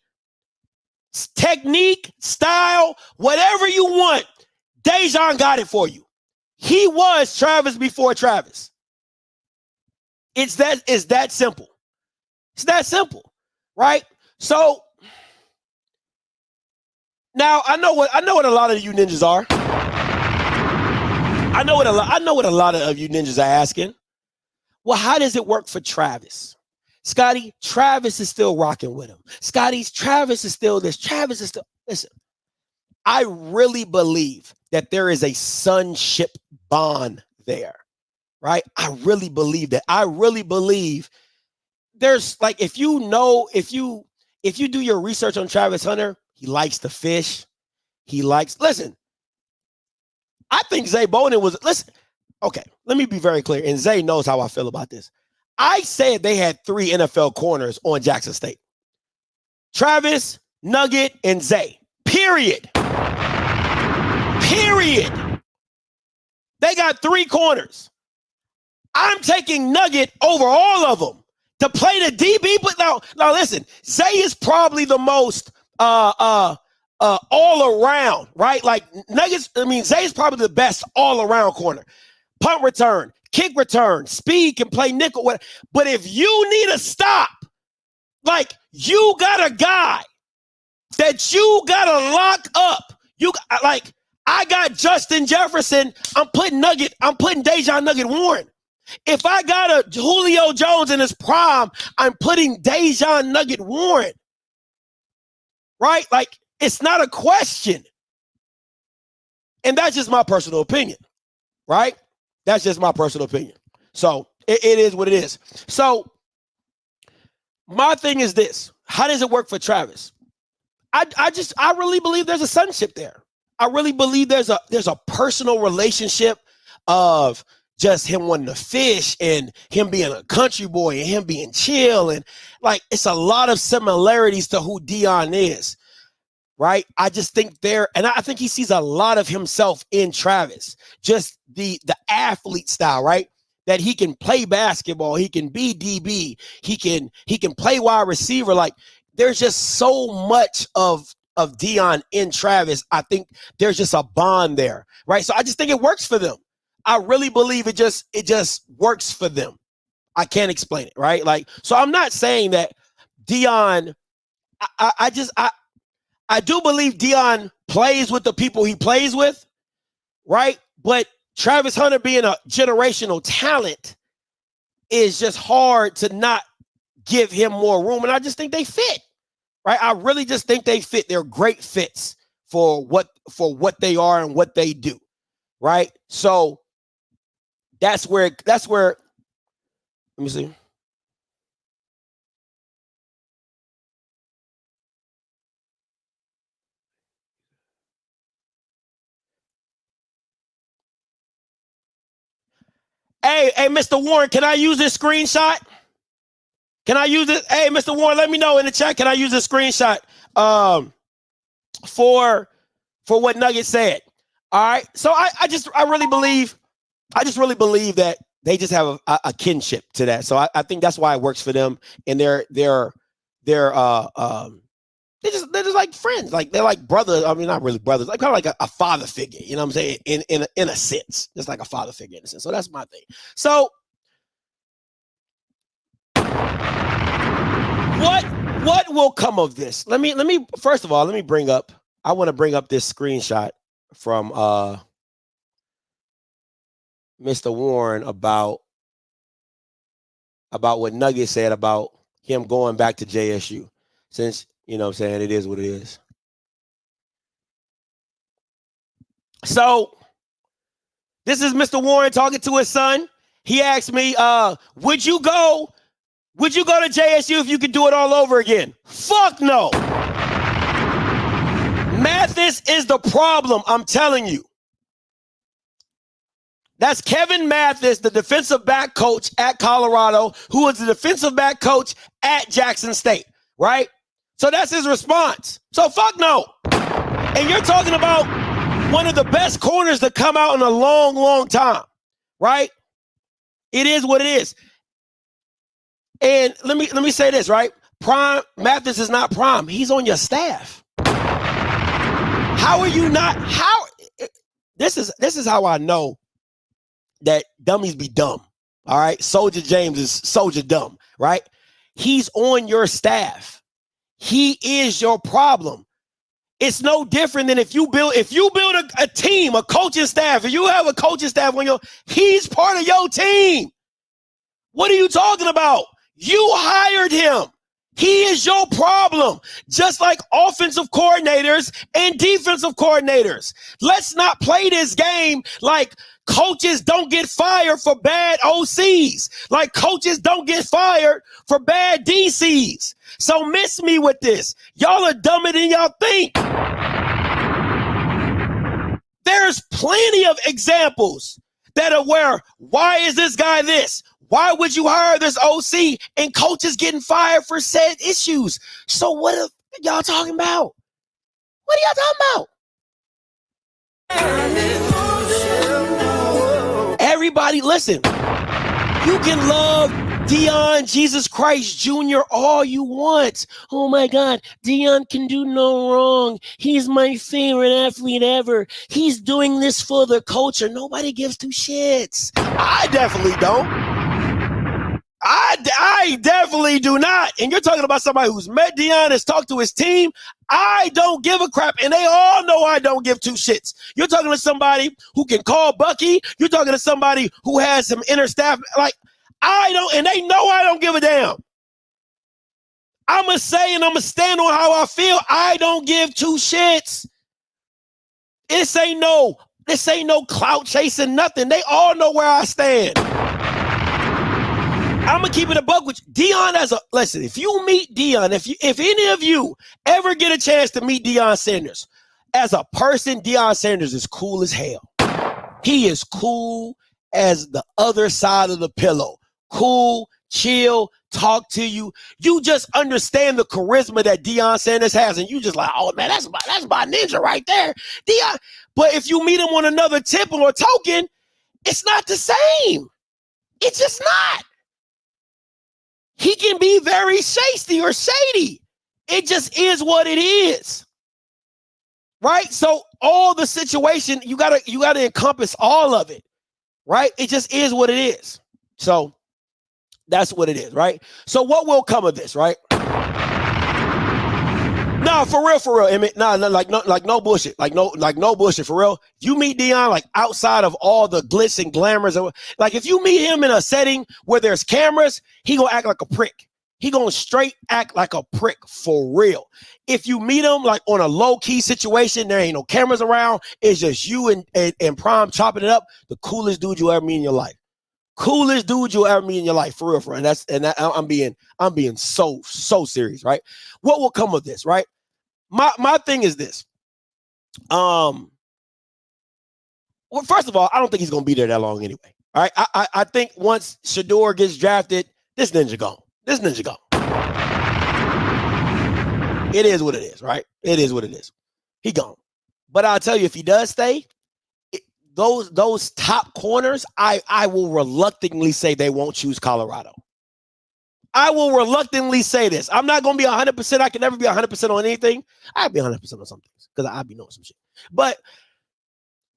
S4: Technique, style, whatever you want, Deion got it for you. He was Travis before Travis. It's that simple. It's that simple, right? So now I know what a lot of you ninjas are. I know what a lot of you ninjas are asking. Well, how does it work for Travis? Scotty, Travis is still rocking with him. Travis is still this. Travis is still, listen, I really believe that there is a sonship bond there, right? I really believe that. I really believe there's like, if you do your research on Travis Hunter, he likes to fish. Listen, I think Zay Bowden okay, let me be very clear. And Zay knows how I feel about this. I said they had 3 NFL corners on Jackson State. Travis, Nugget, and Zay. Period. They got 3 corners. I'm taking Nugget over all of them to play the DB. But now listen, Zay is probably the most all around, right? Like Zay is probably the best all around corner. Punt return, kick return, speed, can play nickel. But if you need a stop, like you got a guy that you got to lock up. I got Justin Jefferson. I'm putting Deion Nugget Warren. If I got a Julio Jones in his prime, I'm putting Deion Nugget Warren. Right? Like, it's not a question. And that's just my personal opinion. Right? That's just my personal opinion. So it is what it is. So my thing is this. How does it work for Travis? I really believe there's a sonship there. I really believe there's a personal relationship of just him wanting to fish and him being a country boy and him being chill. And like, it's a lot of similarities to who Deion is. Right. I just think and I think he sees a lot of himself in Travis, just the athlete style, right? That he can play basketball. He can be DB. He can play wide receiver. Like, there's just so much of Deion in Travis. I think there's just a bond there. Right. So I just think it works for them. I really believe it just works for them. I can't explain it. Right. Like, so I'm not saying that Deion, I do believe Deion plays with the people he plays with, right? But Travis Hunter being a generational talent is just hard to not give him more room. And I just think they fit, right? I really just think they fit. They're great fits for what they are and what they do, right? So that's where, let me see. Hey, Mr. Warren, can I use this screenshot? Can I use it? Hey, Mr. Warren, let me know in the chat. Can I use this screenshot for what Nugget said? All right. So I really believe that they just have a kinship to that. So I think that's why it works for them. And they're they're just like friends. Like they're like brothers. I mean, not really brothers. Like kind of like a father figure. You know what I'm saying? In a sense, just like a father figure in a sense. So that's my thing. So what will come of this? Let me first of all, let me bring up. I want to bring up this screenshot from Mr. Warren about what Nugget said about him going back to JSU. Since, you know what I'm saying, it is what it is. So this is Mr. Warren talking to his son. He asked me, would you go to JSU if you could do it all over again? Fuck no. Mathis is the problem, I'm telling you. That's Kevin Mathis, the defensive back coach at Colorado, who was the defensive back coach at Jackson State, right? So that's his response. So fuck no. And you're talking about one of the best corners to come out in a long, long time, right? It is what it is. And let me say this, right? Prime Mathis is not prime. He's on your staff. How are you not? This is how I know that dummies be dumb. All right. Soldier James is soldier dumb, right? He's on your staff. He is your problem. It's no different than if you build a team, a coaching staff, if you have a coaching staff on he's part of your team. What are you talking about? You hired him. He is your problem, just like offensive coordinators and defensive coordinators. Let's not play this game like coaches don't get fired for bad OCs, like coaches don't get fired for bad DCs. So miss me with this. Y'all are dumber than y'all think. There's plenty of examples that are where, why is this guy this? Why would you hire this OC and coaches getting fired for said issues? So what are y'all talking about? What are y'all talking about? Everybody, listen. You can love Deion, Jesus Christ Jr. all you want. Oh my God, Deion can do no wrong. He's my favorite athlete ever. He's doing this for the culture. Nobody gives two shits. I definitely don't. I definitely do not. And you're talking about somebody who's met Deion, has talked to his team. I don't give a crap. And they all know I don't give two shits. You're talking to somebody who can call Bucky. You're talking to somebody who has some inner staff. Like, I don't, and they know I don't give a damn. I'm going to say and I'm going to stand on how I feel. I don't give two shits. This ain't no clout chasing, nothing. They all know where I stand. I'm going to keep it a buck with you. Deion listen, if you meet Deion, if any of you ever get a chance to meet Deion Sanders, as a person, Deion Sanders is cool as hell. He is cool as the other side of the pillow. Cool, chill, talk to you. You just understand the charisma that Deion Sanders has, and you just like, oh man, that's my ninja right there. Deion. But if you meet him on another tip or token, it's not the same. It's just not. He can be very shady or shady. It just is what it is. Right? So all the situation, you gotta encompass all of it. Right? It just is what it is. So that's what it is, right? So what will come of this, right? No, for real, Emmett. No, no bullshit. Like no bullshit, for real. You meet Deion, like outside of all the glitz and glamours, like if you meet him in a setting where there's cameras, he gonna act like a prick. He gonna straight act like a prick for real. If you meet him like on a low-key situation, there ain't no cameras around, it's just you and Prime chopping it up, the coolest dude you ever meet in your life. Coolest dude you'll ever meet in your life, for real. And I'm being so serious, right? What will come of this, right? My thing is this. Well, first of all, I don't think he's gonna be there that long anyway. All right. I think once Shador gets drafted, this ninja gone. It is what it is, right? It is what it is. He gone. But I'll tell you, if he does stay, those top corners, I will reluctantly say they won't choose Colorado. I will reluctantly say this. I'm not going to be 100%. I can never be 100% on anything. I'll be 100% on some things because I'll be knowing some shit. But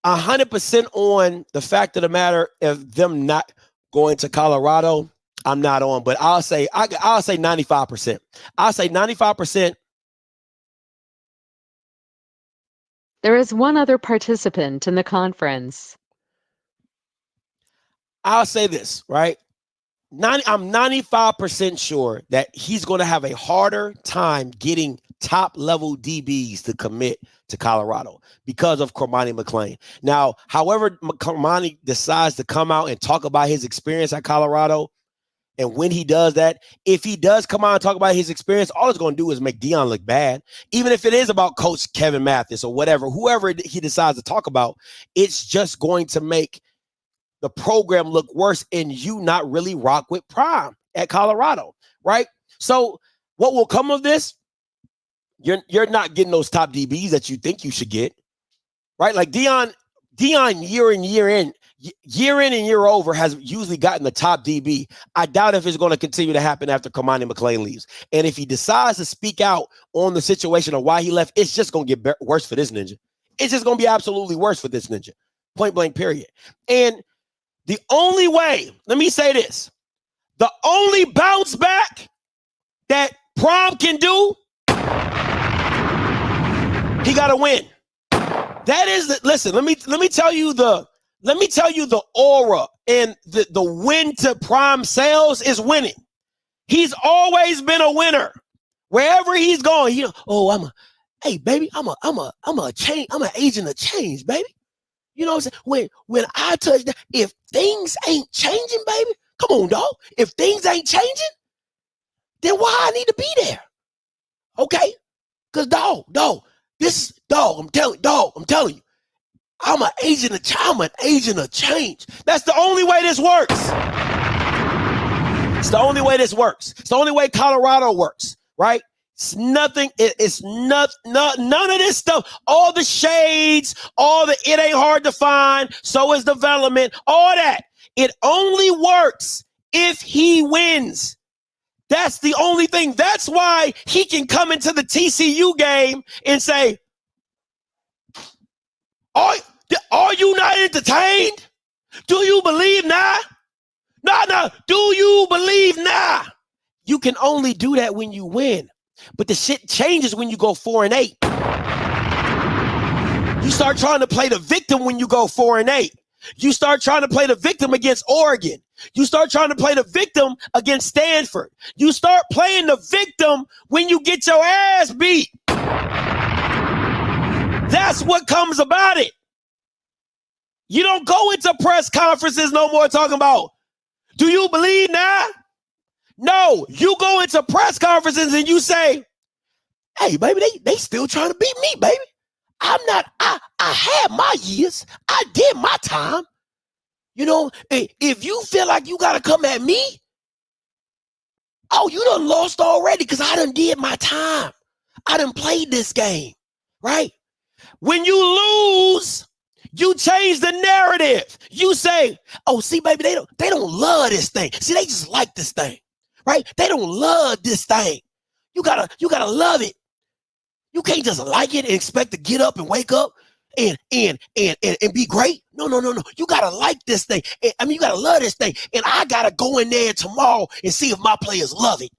S4: 100% on the fact of the matter of them not going to Colorado, I'm not on. But I'll say 95%. I'll say 95%.
S11: There is one other participant in the conference.
S4: I'll say this, right? I'm 95% sure that he's going to have a harder time getting top-level DBs to commit to Colorado because of Cormani McClain. Now, however Cormani decides to come out and talk about his experience at Colorado, and when he does that, if he does come out and talk about his experience, all it's going to do is make Deion look bad. Even if it is about Coach Kevin Mathis or whatever, whoever he decides to talk about, it's just going to make the program look worse and you not really rock with Prime at Colorado, right? So what will come of this? You're not getting those top DBs that you think you should get, right? Like Deion year in and year over has usually gotten the top DB. I doubt if it's going to continue to happen after Cormani McClain leaves. And if he decides to speak out on the situation of why he left, it's just going to get worse for this ninja. It's just going to be absolutely worse for this ninja. Point blank, period. And the only way, let me say this, the only bounce back that Prime can do, he got to win. That is listen, let me tell you the aura and the win to Prime sales is winning. He's always been a winner. Wherever he's going, hey baby, I'm an agent of change, baby. You know what I'm saying? When I touch that, if things ain't changing, baby, come on, dog. If things ain't changing, then why I need to be there? Okay? Because dog, I'm telling you, I'm an agent of change. That's the only way this works. It's the only way this works. It's the only way Colorado works, right? It's nothing. It's none of this stuff. All the shades, it ain't hard to find. So is development. All that. It only works if he wins. That's the only thing. That's why he can come into the TCU game and say, are you not entertained? Do you believe now? No. Do you believe now? You can only do that when you win. But the shit changes when you go 4-8. You start trying to play the victim when you go 4-8. You start trying to play the victim against Oregon. You start trying to play the victim against Stanford. You start playing the victim when you get your ass beat. That's what comes about it. You don't go into press conferences no more talking about, do you believe now? No, you go into press conferences and you say, hey, baby, they still trying to beat me, baby. I had my years. I did my time. You know, if you feel like you got to come at me, you done lost already because I done did my time. I done played this game, right? When you lose, you change the narrative. You say, see, baby, they don't love this thing. See, they just like this thing. Right? They don't love this thing. You gotta love it. You can't just like it and expect to get up and wake up and be great. No. You gotta like this thing. You gotta love this thing. And I gotta go in there tomorrow and see if my players love it.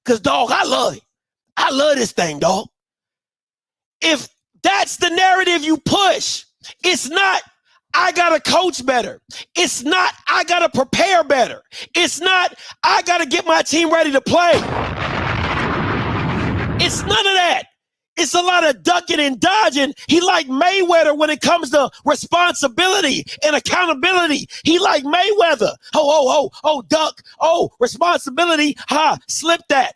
S4: Cause dog, I love it. I love this thing, dog. If that's the narrative you push, it's not I gotta coach better. It's not I gotta prepare better. It's not I gotta get my team ready to play. It's none of that. It's a lot of ducking and dodging. He like Mayweather when it comes to responsibility and accountability. He like Mayweather. Duck. Responsibility. Slip that.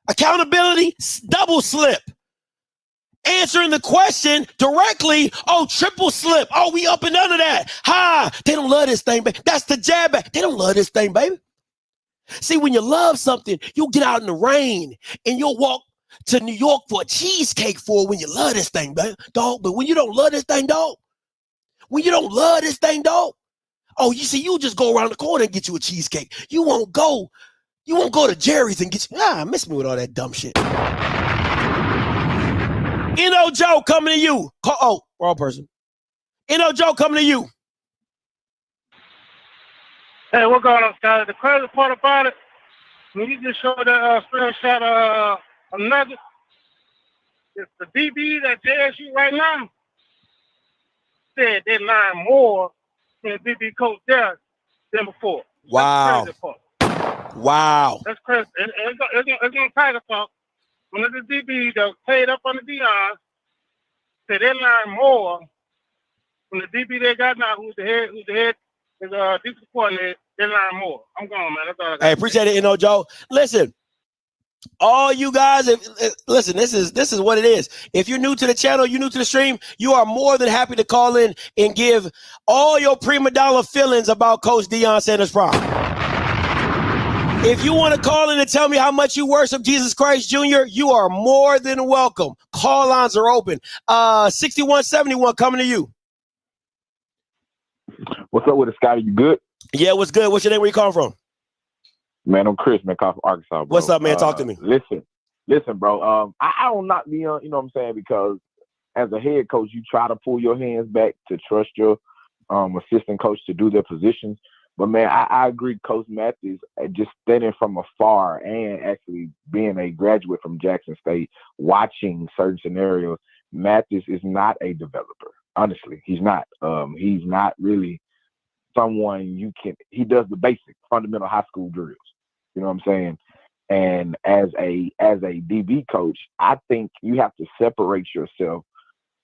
S4: Accountability, double slip. Answering the question directly, triple slip. We up and under that. They don't love this thing, baby. That's the jab back. They don't love this thing, baby. See, when you love something, you'll get out in the rain and you'll walk to New York for a cheesecake when you love this thing, baby, dog. But when you don't love this thing, dog, you see, you'll just go around the corner and get you a cheesecake. You won't go You won't go to Jerry's and get you. Miss me with all that dumb shit. Joe coming to you. Wrong person. Joe coming to you.
S12: Hey, what going on, Scotty? The crazy part about it, when you just showed that screenshot of another, it's the DB that JSU right now said they learned more from the DB coach there than before.
S4: Wow.
S12: That's the crazy part.
S4: Wow.
S12: That's crazy. It's on Tiger Talk. One of the DBs that was paid up on the Deion said they learned more from the DB they got now, who's the head defensive coordinator. They learn more. I'm going, man. That's all I got.
S4: Hey, appreciate it, Joe. Listen, all you guys, listen, this is what it is. If you're new to the channel, you're new to the stream, you are more than happy to call in and give all your prima donna feelings about Coach Deion Sanders Prime. If you want to call in and tell me how much you worship Jesus Christ Jr., you are more than welcome. Call lines are open. 6171 coming to you.
S13: What's up with it, Scotty? You good?
S4: Yeah, what's good? What's your name? Where you calling from?
S13: Man, I'm Chris, man, calling from Arkansas, bro.
S4: What's up, man? Talk to me.
S13: Listen, bro. I don't knock Deion, you know what I'm saying? Because as a head coach, you try to pull your hands back to trust your assistant coach to do their positions. But, man, I agree, Coach Matthews, just standing from afar and actually being a graduate from Jackson State, watching certain scenarios, Matthews is not a developer. Honestly, he's not. He's not really someone he does the basic fundamental high school drills. You know what I'm saying? And as a DB coach, I think you have to separate yourself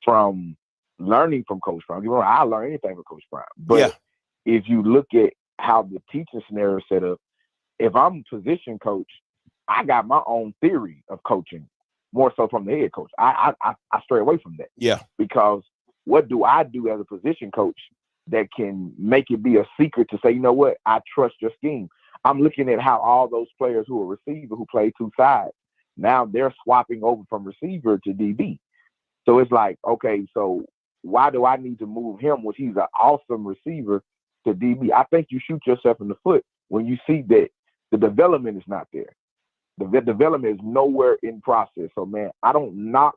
S13: from learning from Coach Prime. You know, I learn anything from Coach Prime. But if you look at how the teaching scenario is set up, if I'm a position coach, I got my own theory of coaching, more so from the head coach. I stray away from that.
S4: Yeah.
S13: Because what do I do as a position coach that can make it be a secret to say, you know what, I trust your scheme? I'm looking at how all those players who are receiver, who play two sides, now they're swapping over from receiver to DB. So it's like, okay, so why do I need to move him when he's an awesome receiver to DB? I think you shoot yourself in the foot when you see that the development is not there. The development is nowhere in process. So, man, I don't knock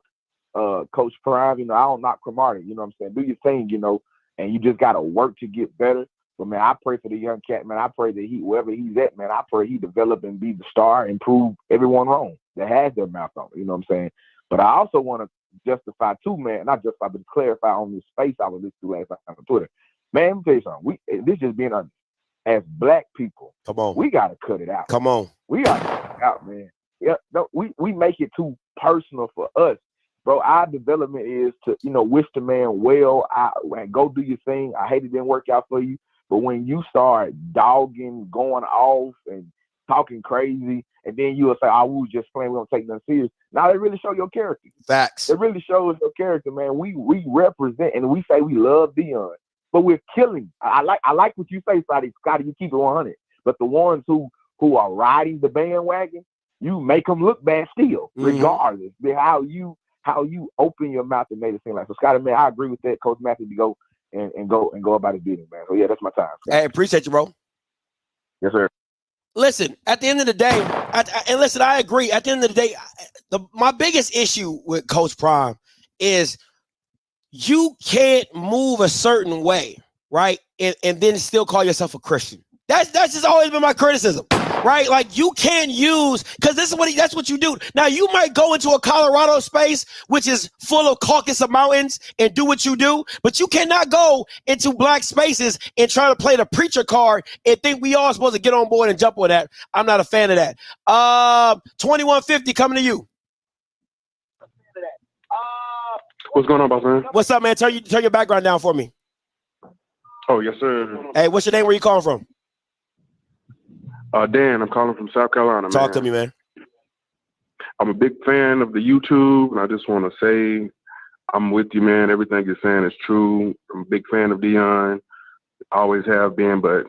S13: Coach Prime, you know, I don't knock Cormani, you know what I'm saying? Do your thing, you know, and you just got to work to get better. But, man, I pray for the young cat, man. I pray that wherever he's at, man, I pray he develop and be the star and prove everyone wrong that has their mouth on it, you know what I'm saying? But I also want to justify too, man, not justify, but clarify on this space I was listening to last night on Twitter. Man, let me tell you something. This just being honest. As black people,
S4: come on,
S13: we got to cut it out.
S4: Come on.
S13: We got to cut it out, man. Yeah, no, we make it too personal for us. Bro, our development is to, you know, wish the man well. Go do your thing. I hate it didn't work out for you. But when you start dogging, going off, and talking crazy, and then you'll say, we was just playing, we don't take nothing serious. Now they really show your character.
S4: Facts.
S13: It really shows your character, man. We represent, and we say we love Deion, but we're killing. I like what you say, Scotty. You keep it 100. But the ones who are riding the bandwagon, you make them look bad still, regardless. How you open your mouth and made it seem like. So, Scotty, man, I agree with that. Coach Matthew to go and go about his business, man. So yeah, that's my time. Scotty.
S4: Hey, appreciate you, bro.
S13: Yes, sir.
S4: Listen, at the end of the day, I agree. At the end of the day, my biggest issue with Coach Prime is you can't move a certain way, right? And then still call yourself a Christian. That's just always been my criticism, right? Like you can't use, because that's what you do. Now you might go into a Colorado space, which is full of Caucasus mountains, and do what you do, but you cannot go into black spaces and try to play the preacher card and think we all supposed to get on board and jump on that. I'm not a fan of that. 2150 coming to you.
S14: What's going on, boss man?
S4: What's up, man? Turn your background down for me.
S14: Oh, yes, sir.
S4: Hey, what's your name? Where you calling from?
S14: Dan, I'm calling from South Carolina, man.
S4: Talk to me, man.
S14: I'm a big fan of the YouTube, and I just want to say I'm with you, man. Everything you're saying is true. I'm a big fan of Deion. Always have been, but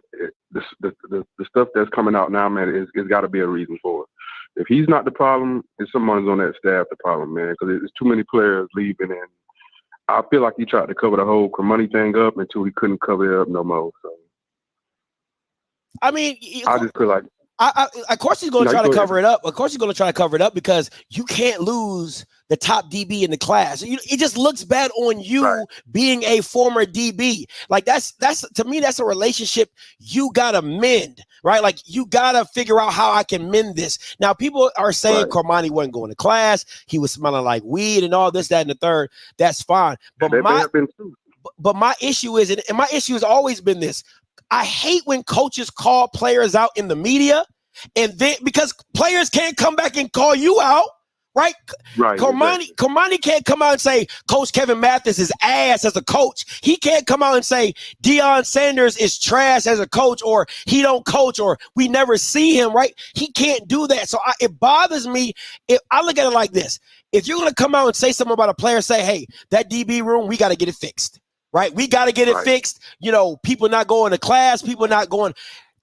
S14: the stuff that's coming out now, man, it's got to be a reason for it. If he's not the problem, it's someone's on that staff the problem, man, because there's too many players leaving, and I feel like he tried to cover the whole Cormani thing up until he couldn't cover it up no more. So.
S4: I mean,
S14: I just feel like
S4: Of course he's going to try to cover it up. Of course he's going to try to cover it up because you can't lose the top DB in the class. It just looks bad on you being a former DB. Like that's to me, that's a relationship you got to mend, right? Like you got to figure out how I can mend this. Now people are saying Cormani wasn't going to class. He was smelling like weed and all this, that, and the third. That's fine. But my issue is, and my issue has always been this. I hate when coaches call players out in the media, and then because players can't come back and call you out, right? Cormani can't come out and say Coach Kevin Mathis is ass as a coach. He can't come out and say Deion Sanders is trash as a coach, or he don't coach, or we never see him, right? He can't do that. So it bothers me. If I look at it like this, if you're going to come out and say something about a player, say, hey, that DB room, we got to get it fixed. Right? We got to get it fixed. People not going to class, people not going.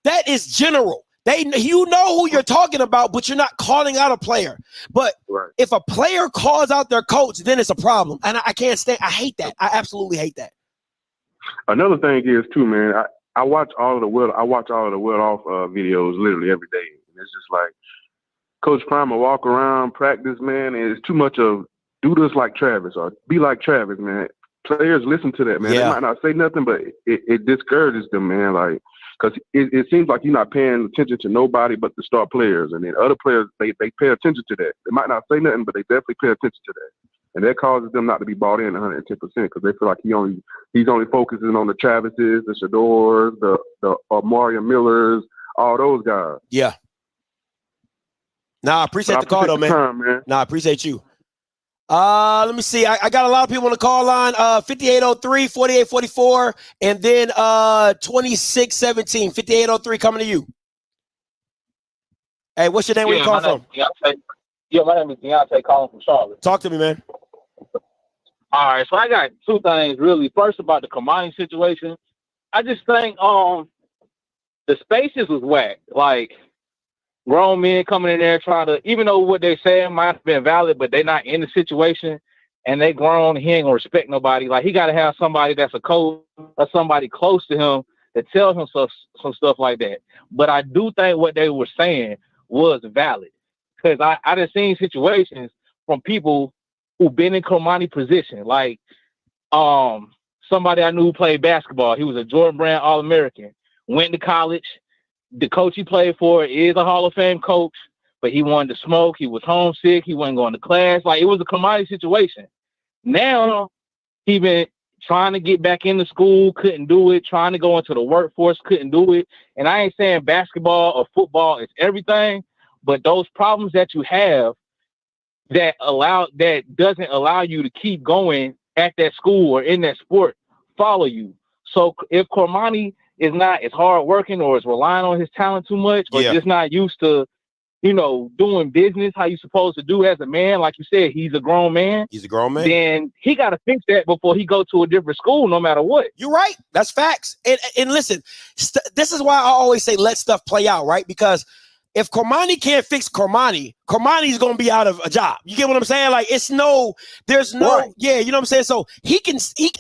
S4: That is general. You know who you're talking about, but you're not calling out a player. But if a player calls out their coach, then it's a problem. And I can't stand. I hate that. I absolutely hate that.
S14: Another thing is too, man. I watch all of the Will Off videos literally every day. And it's just like Coach Prime will walk around, practice, man. And it's too much of do this like Travis or be like Travis, man. Players listen to that, man. They might not say nothing, but it discourages them, man. Like, because it seems like you're not paying attention to nobody but the star players, and then other players they pay attention to that. They might not say nothing, but they definitely pay attention to that, and that causes them not to be bought in 110% because they feel like he's only focusing on the Travises, the Shadors, the Mario Millers, all those guys.
S4: Yeah. Nah, I appreciate the call though, man. Nah, I appreciate you. Let me see. I got a lot of people on the call line. 5803, 4844, and then 2617. 5803 coming to you. Hey, what's your name? Where you calling from?
S15: My name is Deontay, calling from Charlotte.
S4: Talk to me, man.
S15: All right, so I got two things really. First, about the Cormani situation. I just think the spaces was whack. Like, grown men coming in there trying to, even though what they saying might have been valid, but they're not in the situation and they grown, he ain't gonna respect nobody. Like, he got to have somebody that's a coach or somebody close to him that tells him some stuff like that. But I do think what they were saying was valid because I done seen situations from people who've been in Cormani position. Like, somebody I knew who played basketball. He was a Jordan Brand All-American, went to college. The coach he played for is a Hall of Fame coach, but he wanted to smoke. He was homesick. He wasn't going to class. Like, it was a Cormani situation. Now he been trying to get back into school, couldn't do it. Trying to go into the workforce, couldn't do it. And I ain't saying basketball or football is everything, but those problems that you have that doesn't allow you to keep going at that school or in that sport follow you. So if Cormani is not as hard working or is relying on his talent too much or just not used to, doing business how you supposed to do as a man, like you said, he's a grown man. Then he got to fix that before he go to a different school, no matter what.
S4: You're right. That's facts. And listen, this is why I always say let stuff play out, right? Because if Cormani can't fix Cormani, Cormani's going to be out of a job. You get what I'm saying? Like, there's no, you know what I'm saying? So he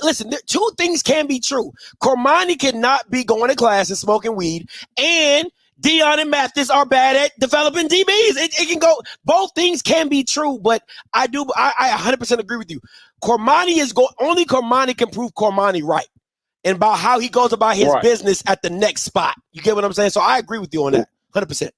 S4: listen, two things can be true. Cormani cannot be going to class and smoking weed, and Deion and Mathis are bad at developing DBs. It can go, both things can be true, but I 100% agree with you. Only Cormani can prove Cormani right and about how he goes about his business at the next spot. You get what I'm saying? So I agree with you on that, 100%.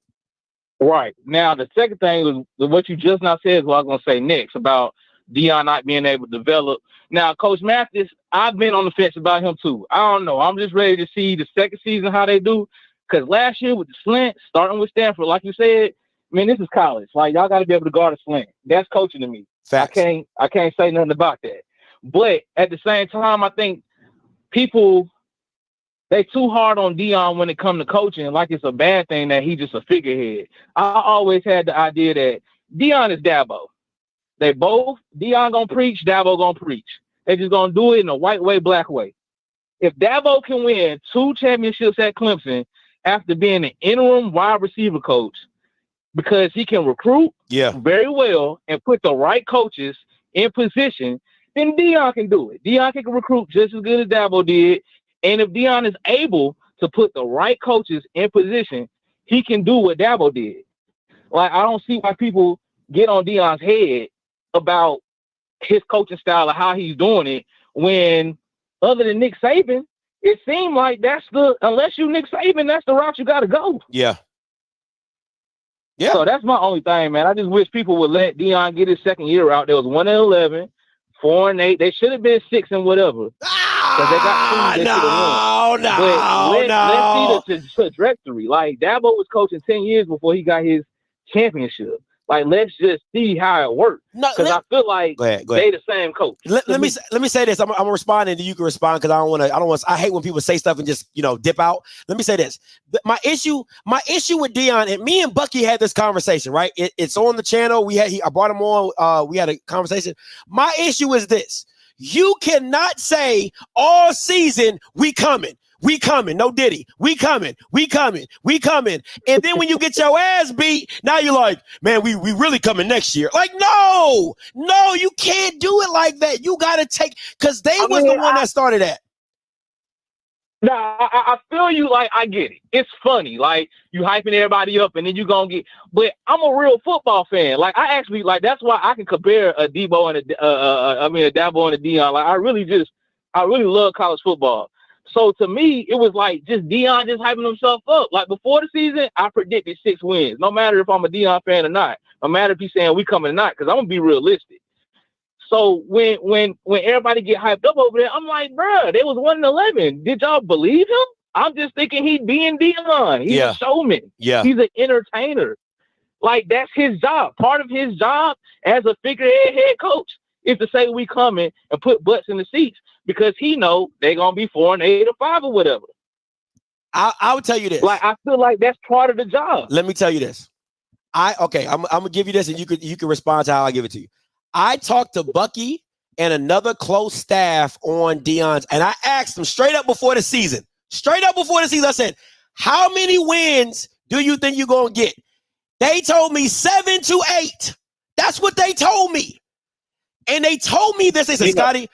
S15: Right. Now, the second thing was what you just now said is what I was going to say next about Deion not being able to develop. Now, Coach Mathis, I've been on the fence about him too. I don't know. I'm just ready to see the second season how they do. Because last year with the slant, starting with Stanford, like you said, man, this is college. Like, y'all got to be able to guard a slant. That's coaching to me.
S4: Facts.
S15: I can't say nothing about that. But at the same time, I think people, they too hard on Deion when it comes to coaching, like it's a bad thing that he just a figurehead. I always had the idea that Deion is Dabo. They both, Deion gonna preach, Dabo gonna preach. They just gonna do it in a white way, black way. If Dabo can win 2 championships at Clemson after being an interim wide receiver coach, because he can recruit very well and put the right coaches in position, then Deion can do it. Deion can recruit just as good as Dabo did. And if Deion is able to put the right coaches in position, he can do what Dabo did. Like, I don't see why people get on Deion's head about his coaching style or how he's doing it when, other than Nick Saban, it seemed like unless you Nick Saban, that's the route you got to go.
S4: Yeah. Yeah.
S15: So that's my only thing, man. I just wish people would let Deion get his second year out. There was 1-11, 4-8. They should have been 6 and whatever.
S4: No.
S15: Let's see the trajectory. Like, Dabo was coaching 10 years before he got his championship. Like, let's just see how it works. Because I feel like
S4: go ahead.
S15: they the same coach.
S4: Let me say this. I'm gonna respond and you can respond because I don't want. I hate when people say stuff and just dip out. Let me say this. My issue with Deion, and me and Bucky had this conversation, right? It's on the channel. I brought him on. We had a conversation. My issue is this: you cannot say all season we coming. No Diddy. We coming. And then when you get your ass beat, now you're like, man, we really coming next year. Like, no, you can't do it like that. You got to take, because they was the one that started that.
S15: Nah, I feel you. Like, I get it. It's funny. Like, you hyping everybody up and then you gonna get, but I'm a real football fan. Like, I actually, like, that's why I can compare a Dabo and a Dabo and a Deion. Like, I really love college football. So to me, it was like just Deion just hyping himself up. Like, before the season, I predicted 6 wins. No matter if I'm a Deion fan or not. No matter if he's saying we coming or not, because I'm gonna be realistic. So when everybody get hyped up over there, I'm like, bruh, they was 1-11. Did y'all believe him? I'm just thinking he'd be in Deion. He's a showman.
S4: Yeah.
S15: He's an entertainer. Like, that's his job. Part of his job as a figurehead head coach is to say we coming and put butts in the seats, because he know they're gonna be 4-8 or 5 or whatever.
S4: I would tell you this.
S15: Like, I feel like that's part of the job.
S4: Let me tell you this. I'm gonna give you this, and you can respond to how I give it to you. I talked to Bucky and another close staff on Deion's, and I asked them straight up before the season. I said, how many wins do you think you're gonna get? They told me 7 to 8. That's what they told me. And they told me this. They said, Scotty,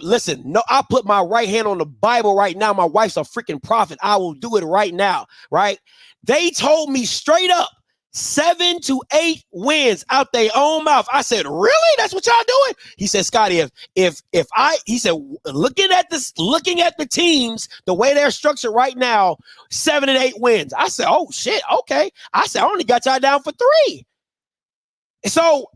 S4: listen, no, I'll put my right hand on the Bible right now. My wife's a freaking prophet. I will do it right now, right? They told me straight up 7 to 8 wins out their own mouth. I said, really? That's what y'all doing? He said, Scotty, he said, looking at the teams, the way they're structured right now, 7 and 8 wins. I said, oh shit, okay. I said, I only got y'all down for 3. The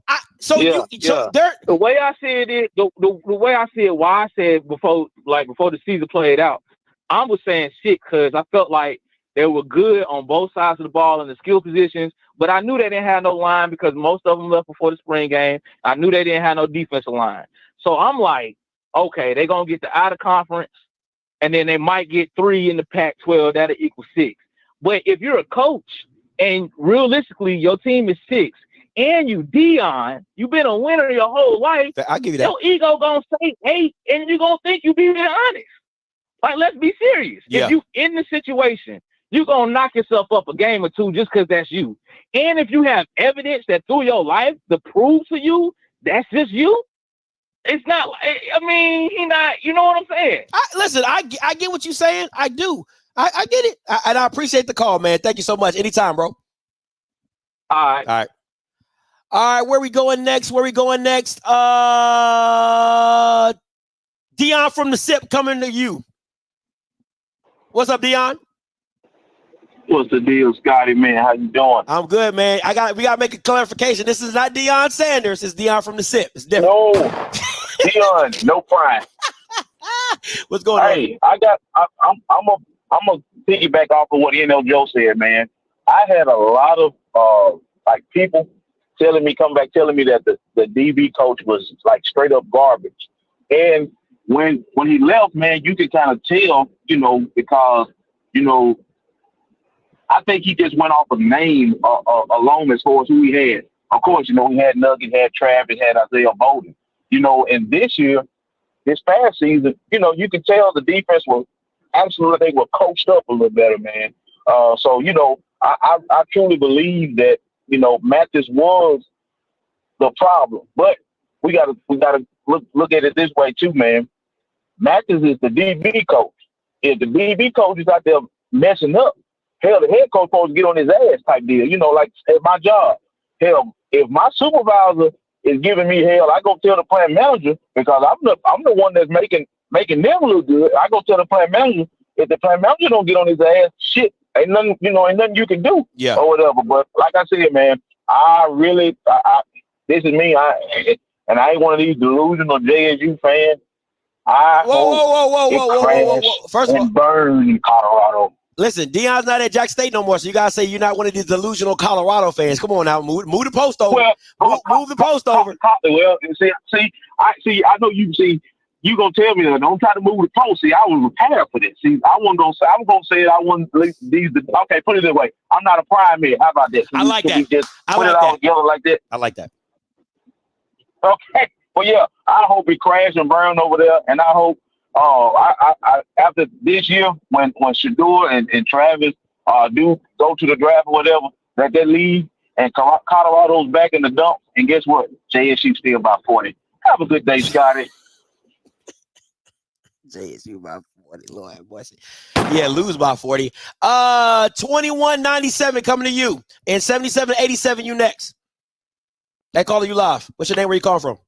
S15: way I said it, the way I said why I said before the season played out, I was saying shit because I felt like they were good on both sides of the ball in the skill positions, but I knew they didn't have no line because most of them left before the spring game. I knew they didn't have no defensive line. So I'm like, okay, they're going to get the out of conference, and then they might get 3 in the Pac-12. That'll equal 6. But if you're a coach and realistically your team is 6, and you Deion, you've been a winner your whole life.
S4: I'll give you that.
S15: Your ego gonna say 8, and you're gonna think you being honest. Like, let's be serious.
S4: Yeah.
S15: If you in the situation, you're gonna knock yourself up a game or 2 just because that's you. And if you have evidence that through your life to prove to you that's just you, it's not. I mean, he not. You know what I'm saying?
S4: Listen, I get what you're saying. I do. I get it, and I appreciate the call, man. Thank you so much. Anytime, bro.
S15: All right.
S4: Where we going next? Deion from the SIP coming to you. What's up, Deion?
S16: What's the deal, Scotty, man? How you doing?
S4: I'm good, man. We gotta make a clarification. This is not Deion Sanders. It's Deion from the SIP. It's different.
S16: No, Deion, no pride.
S4: What's going on?
S16: Hey, I'm a piggyback off of what NL Joe said, man. I had a lot of people telling me that the DB coach was like straight up garbage. And when he left, man, you could kind of tell, because, I think he just went off of name alone as far as who he had. Of course, he had Nugget, had Travis, had Isaiah Bowden, and this past season, you could tell the defense was absolutely, they were coached up a little better, man. So, I truly believe that, Mathis was the problem, but we gotta look at it this way too, man. Mathis is the DB coach. If the DB coach is out there messing up, Hell, the head coach supposed to get on his ass type deal. You know, like at my job. Hell, if my supervisor is giving me hell, I go tell the plant manager because I'm the one that's making them look good. I go tell the plant manager. If the plant manager don't get on his ass, shit, ain't nothing you can do or whatever. But like I said, man, this is me. And I ain't one of these delusional JSU fans.
S4: Whoa. First of all,
S16: burn in Colorado.
S4: Listen, Deion's not at Jack State no more, so you gotta say you're not one of these delusional Colorado fans. Come on now, move the post over. Move the post over.
S16: Well, I know you gonna tell me that. Don't try to move the post. See, I was prepared for this. See, I wasn't gonna say. I'm gonna say it. I wasn't these. Okay, put it this way. I'm not a primate. How about that?
S4: I like that.
S16: Just put it all together like that.
S4: I like that.
S16: Okay. Well, yeah. I hope it crash and burn over there, and I hope. I after this year, when Shador and Travis do go to the draft or whatever, that they leave and Colorado's back in the dump, and guess what? JSU still by 40. Have a good day, Scotty.
S4: JSU by 40, Lord have mercy. Yeah, lose by 40. 2197 coming to you, and 7787 you next. They calling you live. What's your name? Where you calling from?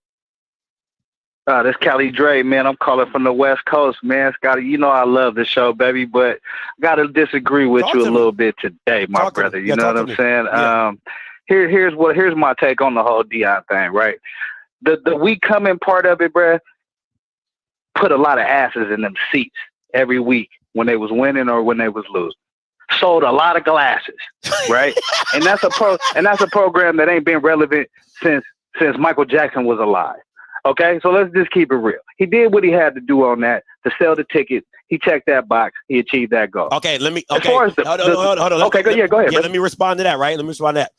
S17: This Cali Dre, man. I'm calling from the West Coast, man. Scotty, you know I love the show, baby, but I got to disagree with you a little bit today, my brother. You know what I'm saying? Yeah. Here's my take on the whole Deion thing, right? The week coming part of it, bruh, put a lot of asses in them seats every week when they was winning or when they was losing. Sold a lot of glasses, right? and that's a program that ain't been relevant since Michael Jackson was alive. Okay, so let's just keep it real. He did what he had to do on that to sell the tickets. He checked that box. He achieved that goal.
S4: Okay, hold on.
S17: Okay, go ahead.
S4: Yeah, let me respond to that, right? Let me respond to that.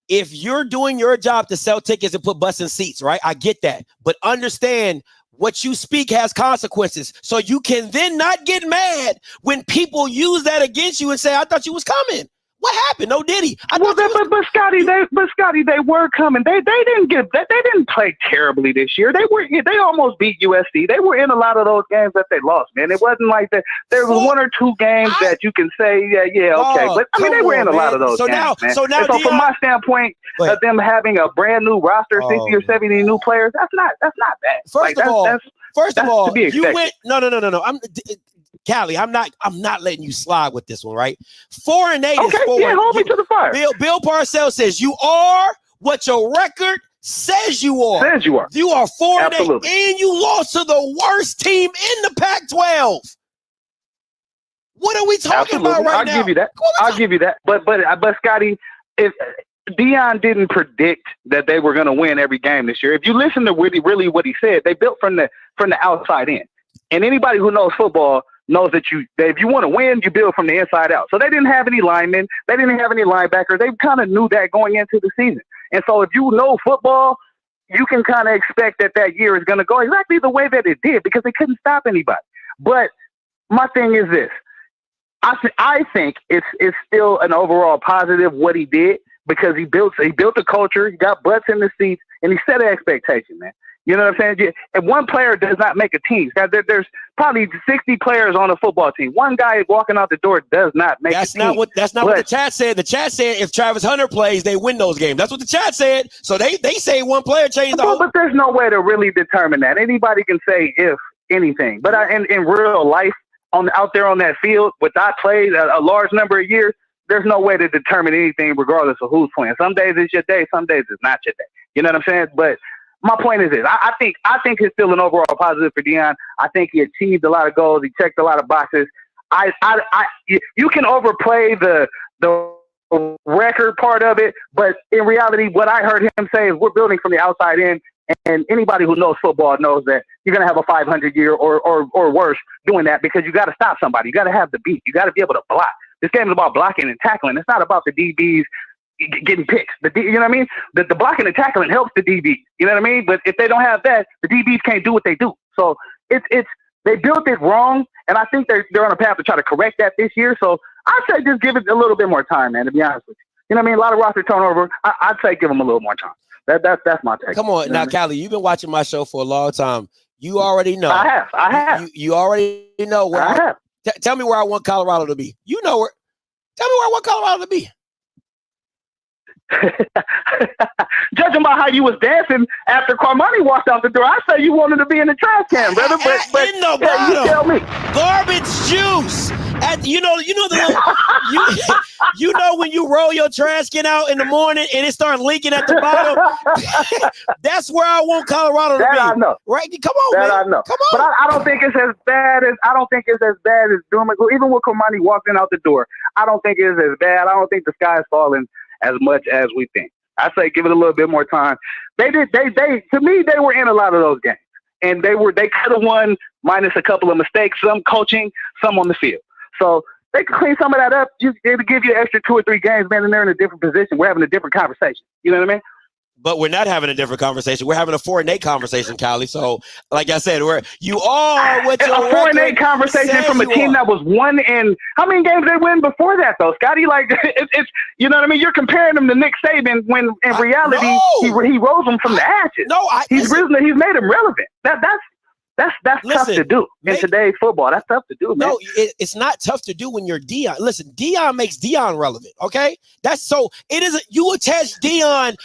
S4: If you're doing your job to sell tickets and put butts in seats, right? I get that. But understand what you speak has consequences. So you can then not get mad when people use that against you and say, I thought you was coming. What happened? No, did he?
S17: But Scotty, they were coming. They didn't play terribly this year. They almost beat USC. They were in a lot of those games that they lost, man. It wasn't like that. There was one or two games that you can say, okay. But I mean, they were in a lot of those games, man. So from my standpoint of them having a brand new roster, 60 or 70 new players, that's not bad.
S4: First of all, you went no. Callie, I'm not letting you slide with this one, right? 4-8 is forward.
S17: Yeah, hold me to the fire.
S4: Bill Parcells says you are what your record says you are.
S17: Says you are.
S4: You are 4-8, and you lost to the worst team in the Pac-12. What are we talking about right now?
S17: I'll give you that. But Scotty, if Deion didn't predict that they were going to win every game this year. If you listen to really what he said, they built from the outside in. And anybody who knows football knows that if you want to win, you build from the inside out. So they didn't have any linemen. They didn't have any linebackers. They kind of knew that going into the season. And so if you know football, you can kind of expect that year is going to go exactly the way that it did because they couldn't stop anybody. But my thing is this. I think it's still an overall positive what he did because he built a culture, he got butts in the seats, and he set an expectation, man. You know what I'm saying? And one player does not make a team. There's probably 60 players on a football team. One guy walking out the door does not make a team.
S4: That's not what the chat said. The chat said if Travis Hunter plays, they win those games. That's what the chat said. So they say one player changed the whole.
S17: But there's no way to really determine that. Anybody can say if anything. But in real life, out there on that field, without played a large number of years, there's no way to determine anything regardless of who's playing. Some days it's your day. Some days it's not your day. You know what I'm saying? But my point is this. I think it's still an overall positive for Deion. I think he achieved a lot of goals. He checked a lot of boxes. You can overplay the record part of it, but in reality, what I heard him say is we're building from the outside in, and anybody who knows football knows that you're going to have a 500 year or worse doing that because you got to stop somebody. You got to have the beat. You got to be able to block. This game is about blocking and tackling. It's not about the DBs getting picks. You know what I mean? The blocking and tackling helps the DBs. You know what I mean? But if they don't have that, the DBs can't do what they do. So they built it wrong, and I think they're on a path to try to correct that this year. So I'd say just give it a little bit more time, man, to be honest with you. You know what I mean? A lot of roster turnover. I'd say give them a little more time. That's my take.
S4: Come on.
S17: You know
S4: now, Callie, you've been watching my show for a long time. You already know.
S17: I have.
S4: You already know where
S17: I have.
S4: Tell me where I want Colorado to be. You know where. Tell me where I want Colorado to be.
S17: Judging by how you was dancing after Cormani walked out the door, I say you wanted to be in the trash can, brother. But
S4: in the
S17: yeah, you tell me.
S4: Garbage juice. You know when you roll your trash can out in the morning and it starts leaking at the bottom. That's where I want Colorado to be.
S17: I know.
S4: Right? Come on, man.
S17: I know.
S4: Come on.
S17: But I don't think it's as bad as doom and gloom. Even with Cormani walking out the door, I don't think it's as bad. I don't think the sky is falling as much as we think. I say give it a little bit more time. To me, they were in a lot of those games. And they could have won minus a couple of mistakes, some coaching, some on the field. So they could clean some of that up. It'll give you an extra 2 or 3 games, man, and they're in a different position. We're having a different conversation. You know what I mean?
S4: But we're not having a different conversation. We're having a 4-8 conversation, Callie. So, like I said, you are what your
S17: a 4-8 conversation from a team that was 1 in. How many games they win before that, though, Scotty? Like it's you know what I mean. You're comparing them to Nick Saban when in reality he rose them from the ashes. He's made them relevant. That's tough to do in today's football. That's tough to do, man.
S4: No, it's not tough to do when you're Deion. Listen, Deion makes Deion relevant. Okay, that's so. It isn't. You attach Deion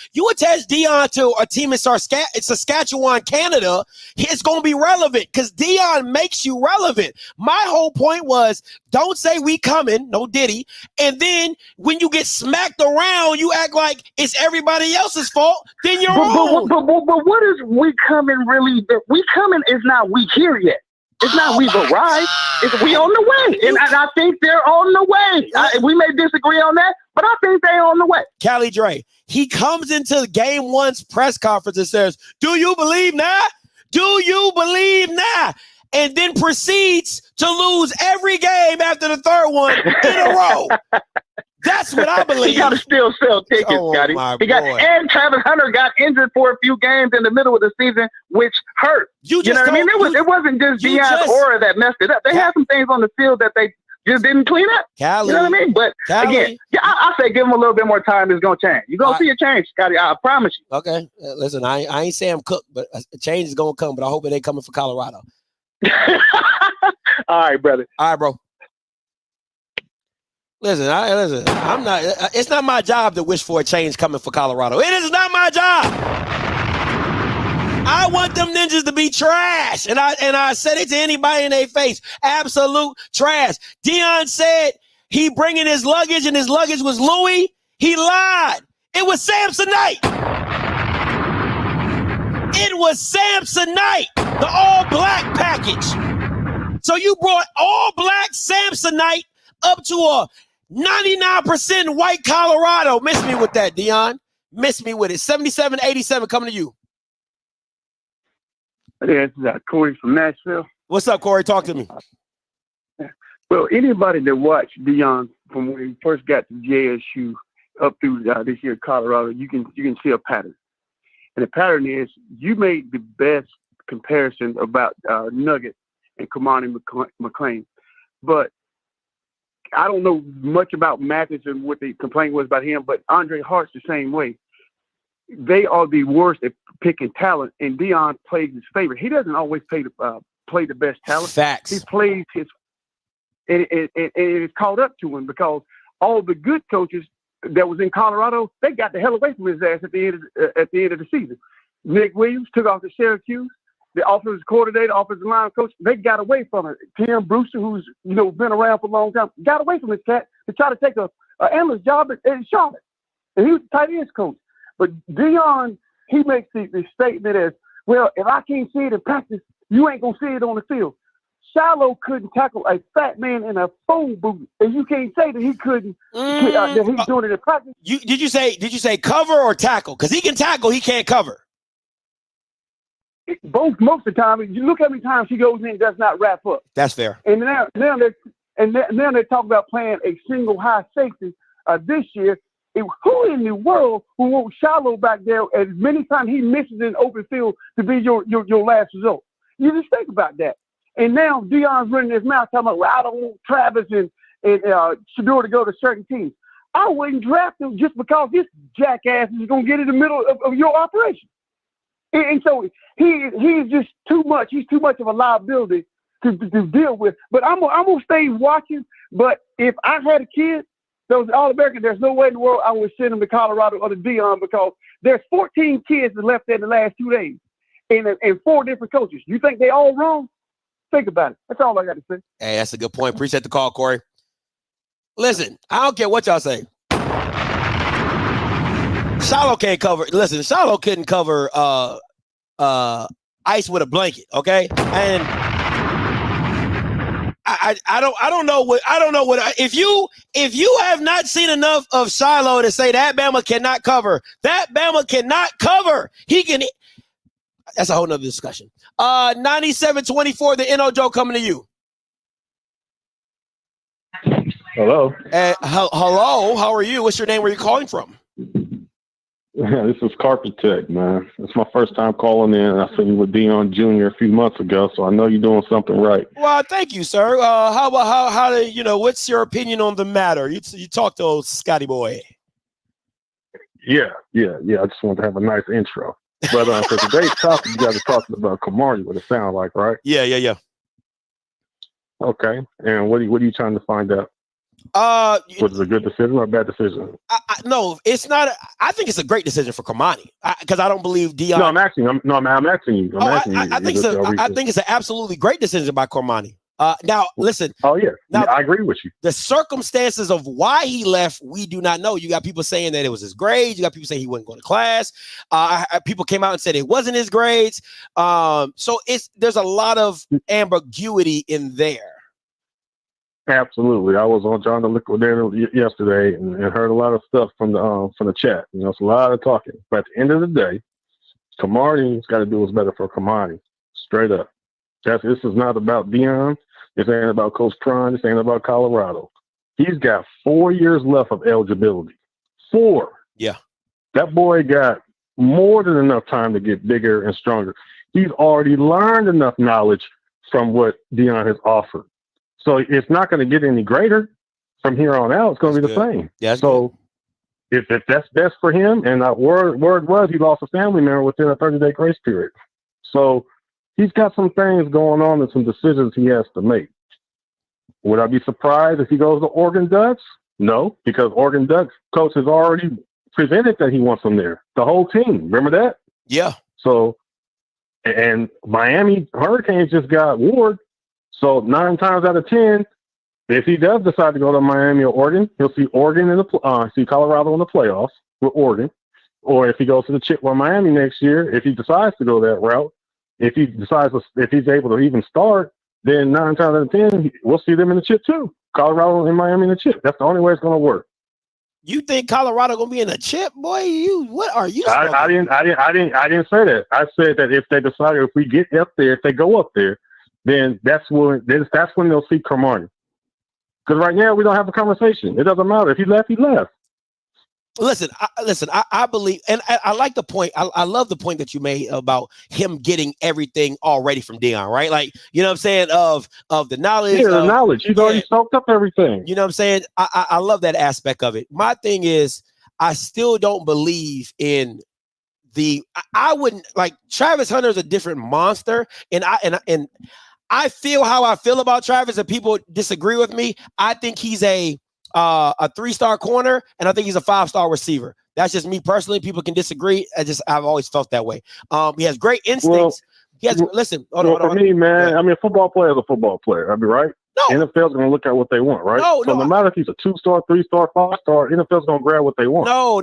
S4: to a team in Saskatchewan, Canada. It's going to be relevant because Deion makes you relevant. My whole point was, don't say we coming, no Diddy, and then when you get smacked around, you act like it's everybody else's fault. Then you're wrong.
S17: But what is we coming really? We coming is not we here yet. It's not we've arrived. It's we on the way. And I think they're on the way. We may disagree on that, but I think they're on the way.
S4: Callie Dre, he comes into game 1's press conference and says, "Do you believe now? Do you believe now?" And then proceeds to lose every game after the 3rd one in a row. That's what I believe.
S17: He got to still sell tickets, Scotty. And Travis Hunter got injured for a few games in the middle of the season, which hurt. You know what I mean? It wasn't just Deion's aura that messed it up. They had some things on the field that they just didn't clean up.
S4: Callie,
S17: you know what I mean? But again, I say give them a little bit more time. It's going to change. You're going to see a change, Scotty. I promise you.
S4: Okay. Listen, I ain't saying I'm cooked, but a change is going to come, but I hope it ain't coming for Colorado.
S17: All right, brother.
S4: All right, bro. Listen, I'm not. It's not my job to wish for a change coming for Colorado. It is not my job. I want them ninjas to be trash, and I said it to anybody in their face. Absolute trash. Deion said he bringing his luggage, and his luggage was Louis. He lied. It was Samsonite. It was Samsonite, the all-black package. So you brought all-black Samsonite up to a 99% white Colorado. Miss me with that, Deion. Miss me with it. 77-87 coming to you.
S18: Yeah, this is Corey from Nashville.
S4: What's up, Corey? Talk to me.
S18: Well, anybody that watched Deion from when he first got to JSU up through this year, Colorado, you can see a pattern. And the pattern is you made the best comparison about Nugget and Cormani McClain. But I don't know much about Mathis and what the complaint was about him, but Andre Hart's the same way. They are the worst at picking talent, and Deion plays his favorite. He doesn't always play the best talent.
S4: Facts.
S18: He plays his, and it's caught up to him because all the good coaches that was in Colorado, they got the hell away from his ass at the end of the season. Nick Williams took off to Syracuse. The offensive coordinator, offensive line coach, they got away from it. Tim Brewster, who's been around for a long time, got away from this cat to try to take a analyst job at Charlotte. And he was the tight ends coach. But Deion, he makes the statement as, well, if I can't see it in practice, you ain't going to see it on the field. Shiloh couldn't tackle a fat man in a phone booth, and you can't say that he couldn't. That he's doing it in practice.
S4: Did you say cover or tackle? Because he can tackle, he can't cover.
S18: Both most of the time. You look how many times he goes in and does not wrap up.
S4: That's fair.
S18: And now they're talking about playing a single high safety this year. Who in the world who wants Shiloh back there as many times he misses in open field to be your last result? You just think about that. And now Deion's running his mouth talking about, well, I don't want Travis and Shedeur to go to certain teams. I wouldn't draft him just because this jackass is going to get in the middle of your operation. And so he's just too much. He's too much of a liability to deal with. But I'm gonna stay watching. But if I had a kid Those All-American, there's no way in the world I would send them to Colorado or to Deion because there's 14 kids that left there in the last 2 days and 4 different coaches. You think they all wrong? Think about it. That's all I got to say.
S4: Hey, that's a good point. Appreciate the call, Corey. Listen, I don't care what y'all say. Shiloh can't cover. Listen, Shiloh couldn't cover ice with a blanket, okay? And I don't know what if you have not seen enough of Shiloh to say that Bama cannot cover. That Bama cannot cover. That's a whole nother discussion. 97-24, the NO Joe coming to you.
S19: Hello.
S4: Hello, how are you? What's your name? Where are you calling from?
S19: Yeah, this is Carpet Tech, man. It's my first time calling in. I seen you with Deion Jr. a few months ago, so I know you're doing something right.
S4: Well, thank you, sir. What's your opinion on the matter? You talked to old Scotty boy.
S19: Yeah. I just want to have a nice intro. But for today's topic, you guys are talking about Cormani, what it sounds like, right?
S4: Yeah.
S19: Okay. And what are you trying to find out? Was it a good decision or a bad decision?
S4: No, it's not. I think it's a great decision for Cormani because I don't believe Deion.
S19: No, I'm asking you.
S4: I think it's an absolutely great decision by Cormani. Now, listen.
S19: Oh, yeah. I agree with you.
S4: The circumstances of why he left, we do not know. You got people saying that it was his grades. You got people saying he wasn't going to class. People came out and said it wasn't his grades. So there's a lot of ambiguity in there.
S19: Absolutely. I was on John the Liquidator yesterday and heard a lot of stuff from the chat. It's a lot of talking. But at the end of the day, Cormani's got to do what's better for Cormani. Straight up. This is not about Deion. This ain't about Coach Prime. This ain't about Colorado. He's got 4 years left of eligibility. 4.
S4: Yeah.
S19: That boy got more than enough time to get bigger and stronger. He's already learned enough knowledge from what Deion has offered. So it's not going to get any greater from here on out. It's going to be the same.
S4: Yeah,
S19: so if that's best for him, and word was he lost a family member within a 30-day grace period. So he's got some things going on and some decisions he has to make. Would I be surprised if he goes to Oregon Ducks? No, because Oregon Ducks coach has already presented that he wants him there. The whole team. Remember that?
S4: Yeah.
S19: So, and Miami Hurricanes just got Ward. So 9 times out of 10, if he does decide to go to Miami or Oregon, he'll see Oregon see Colorado in the playoffs with Oregon. Or if he goes to the Chip or Miami next year, if he decides to go that route, if he's able to even start, then 9 times out of 10, we'll see them in the Chip too. Colorado and Miami in the Chip. That's the only way it's going to work.
S4: You think Colorado gonna be in a Chip, boy? What are you?
S19: I didn't say that. I said that if they decide, if we get up there, if they go up there, then that's when they'll see Cormani. Because right now we don't have a conversation. It doesn't matter. If he left, he left.
S4: Listen, I believe, and I like the point. I love the point that you made about him getting everything already from Deion, right? Like, you know what I'm saying, of the knowledge.
S19: Yeah, the knowledge. He's already soaked up everything.
S4: You know what I'm saying? I love that aspect of it. My thing is, I still don't believe in I wouldn't, like, Travis Hunter is a different monster, and I feel how I feel about Travis, and people disagree with me. I think he's a 3-star corner, and I think he's a 5-star receiver. That's just me personally. People can disagree. I've always felt that way. He has great instincts. Listen. Hold on.
S19: For me, man, I mean, a football player is a football player. I mean, right? No. NFL's going to look at what they want, right? No matter if he's a 2-star, 3-star, 5-star, NFL's going to grab what they want.
S4: No.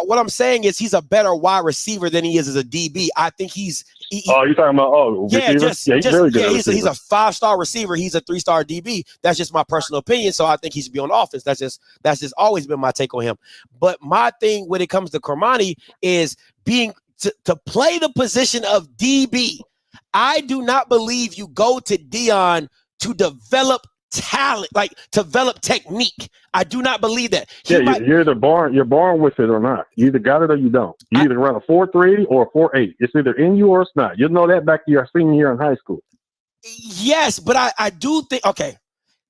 S4: What I'm saying is he's a better wide receiver than he is as a DB. I think he's.
S19: You're talking about
S4: he's very good. He's a 5-star receiver. He's a 3-star DB. That's just my personal opinion. So I think he should be on offense. That's just always been my take on him. But my thing when it comes to Cormani is being to play the position of DB. I do not believe you go to Deion to develop talent, like develop technique. I do not believe that.
S19: You're born with it or not. You either got it or you don't. You either run a 4.3 or a 4.8. It's either in you or it's not. You'll know that back to your senior year in high school.
S4: Yes, but I do think, okay,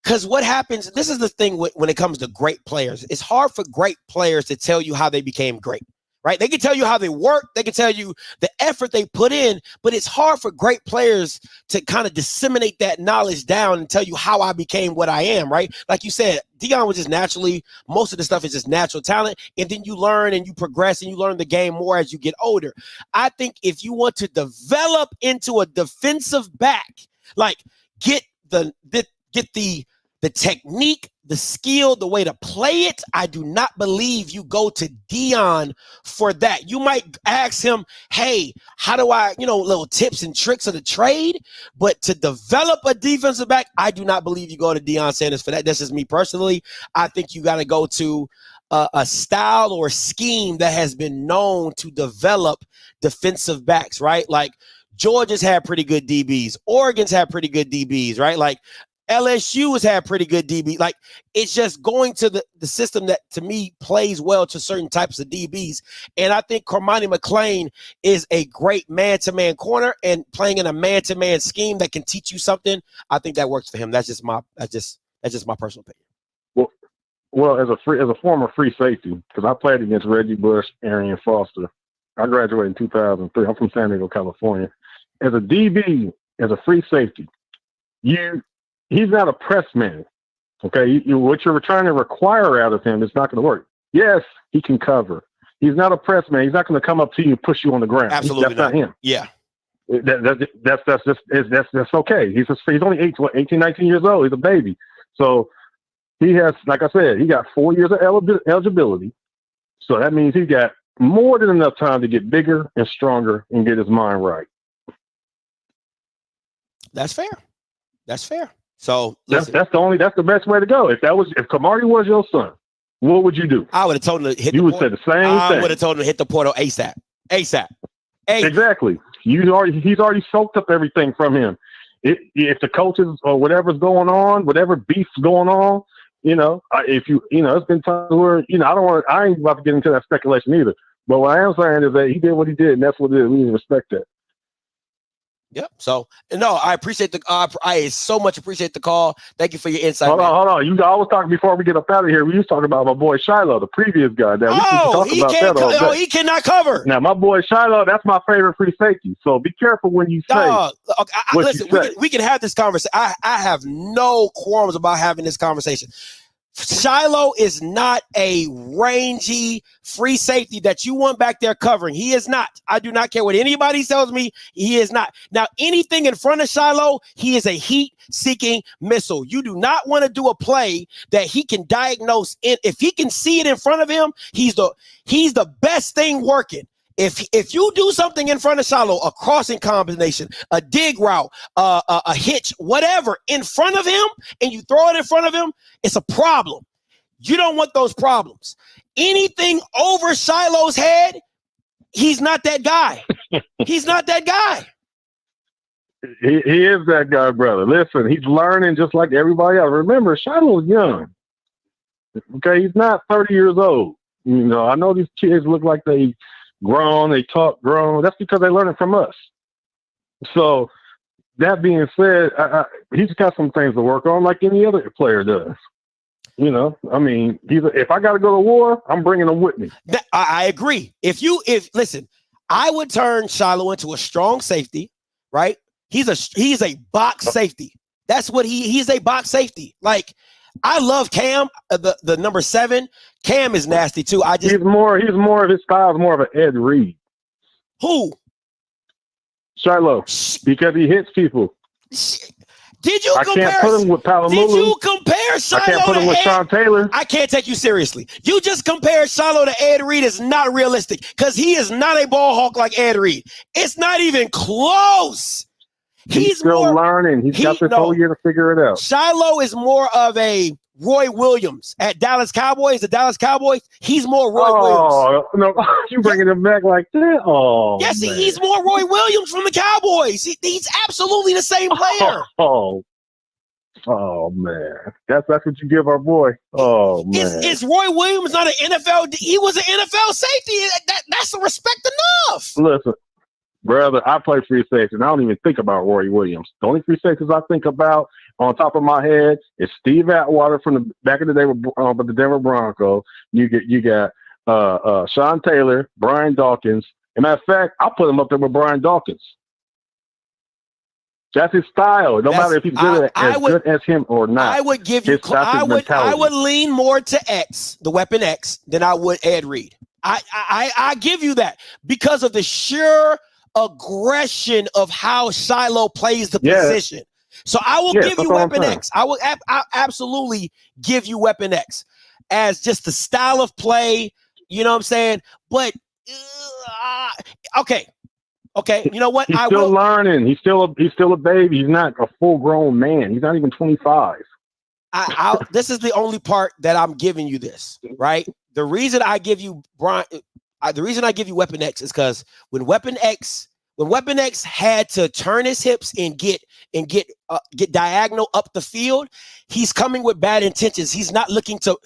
S4: because what happens, this is the thing when it comes to great players. It's hard for great players to tell you how they became great. right? They can tell you how they work. They can tell you the effort they put in, but it's hard for great players to kind of disseminate that knowledge down and tell you how I became what I am, right? Like you said, Deion was just naturally, most of the stuff is just natural talent. And then you learn and you progress and you learn the game more as you get older. I think if you want to develop into a defensive back, like get the technique, the skill, the way to play it, I do not believe you go to Deion for that. You might ask him, hey, how do I, little tips and tricks of the trade, but to develop a defensive back, I do not believe you go to Deion Sanders for that. That's just me personally. I think you got to go to a style or scheme that has been known to develop defensive backs, right? Like Georgia's had pretty good DBs. Oregon's had pretty good DBs, right? Like LSU has had pretty good DB. Like it's just going to the system that to me plays well to certain types of DBs. And I think Cormani McClain is a great man-to-man corner and playing in a man-to-man scheme that can teach you something. I think that works for him. That's just my personal opinion.
S19: Well, as a former free safety, because I played against Reggie Bush, Arian Foster. I graduated in 2003. I'm from San Diego, California. As a DB, as a free safety, he's not a press man, okay? What you're trying to require out of him is not going to work. Yes, he can cover. He's not a press man. He's not going to come up to you and push you on the ground.
S4: Absolutely
S19: That's not him.
S4: Yeah.
S19: That's okay. He's only 18, 19 years old. He's a baby. So he has, like I said, he got 4 years of eligibility. So that means he's got more than enough time to get bigger and stronger and get his mind right.
S4: That's fair. That's fair. So
S19: that's the best way to go. If Kamari was your son, what would you do?
S4: I would have told him to hit.
S19: You would say the same thing.
S4: I would have told him to hit the portal ASAP.
S19: Exactly. He's already soaked up everything from him. If the coaches or whatever's going on, whatever beef's going on, it's been times where I ain't about to get into that speculation either. But what I am saying is that he did what he did, and that's what it is. We need to respect that.
S4: Yep. So no, I appreciate I so much appreciate the call. Thank you for your insight.
S19: Hold on. You always talking before we get up out of here. We was talking about my boy Shiloh, the previous guy.
S4: He cannot cover.
S19: Now my boy Shiloh, that's my favorite free safety. So be careful when you say.
S4: Listen, we can have this conversation. I have no qualms about having this conversation. Shiloh is not a rangy free safety that you want back there covering. He is not. I do not care what anybody tells me. He is not. Now, anything in front of Shiloh, he is a heat-seeking missile. You do not want to do a play that he can diagnose. If he can see it in front of him, he's the best thing working. If you do something in front of Shiloh, a crossing combination, a dig route, a hitch, whatever, in front of him, and you throw it in front of him, it's a problem. You don't want those problems. Anything over Shiloh's head, he's not that guy. He's not that guy.
S19: He is that guy, brother. Listen, he's learning just like everybody else. Remember, Shiloh's young. Okay, he's not 30 years old. I know these kids look like they grown, they talk grown. That's because they learn it from us. So that being said, he's got some things to work on like any other player does. If I got to go to war, I'm bringing him with me.
S4: I agree. Listen, I would turn Shiloh into a strong safety, right? He's a box safety. That's what he's a box safety. Like, I love Cam, the number 7. Cam is nasty too. He's
S19: more of his style is more of an Ed Reed.
S4: Who?
S19: Shiloh, because he hits people.
S4: Did you compare?
S19: I can't put him with Palomulu.
S4: Did you compare Shiloh?
S19: I can't put him with Sean Taylor.
S4: I can't take you seriously. You just compare Shiloh to Ed Reed is not realistic because he is not a ball hawk like Ed Reed. It's not even close.
S19: He's still learning. He's got this whole year to figure it out.
S4: Shiloh is more of a Roy Williams at Dallas Cowboys. The Dallas Cowboys, he's more Roy Williams.
S19: Oh, no, you bringing him back like that? Oh,
S4: yes, he's more Roy Williams from the Cowboys. He's absolutely the same player.
S19: Oh man, that's what you give our boy. Oh man,
S4: is Roy Williams not an NFL? He was an NFL safety. That's the respect enough.
S19: Listen, brother, I play free safety, and I don't even think about Roy Williams. The only free safeties I think about on top of my head is Steve Atwater from the back of the day with the Denver Broncos. You got Sean Taylor, Brian Dawkins. As a matter of fact, I'll put him up there with Brian Dawkins. That's his style. No matter if he's good as him or not.
S4: I would give you. I would lean more to X, the weapon X, than I would Ed Reed. I give you that because of the sheer aggression of how Shiloh plays the position. So I will give you weapon X. I will absolutely give you weapon X as just the style of play. You know what I'm saying? But okay. You know what?
S19: He's still learning. He's still a baby. He's not a full-grown man. He's not even 25.
S4: This is the only part that I'm giving you this, right? The reason I give you Weapon X is because when Weapon X had to turn his hips and get diagonal up the field, he's coming with bad intentions. He's not looking to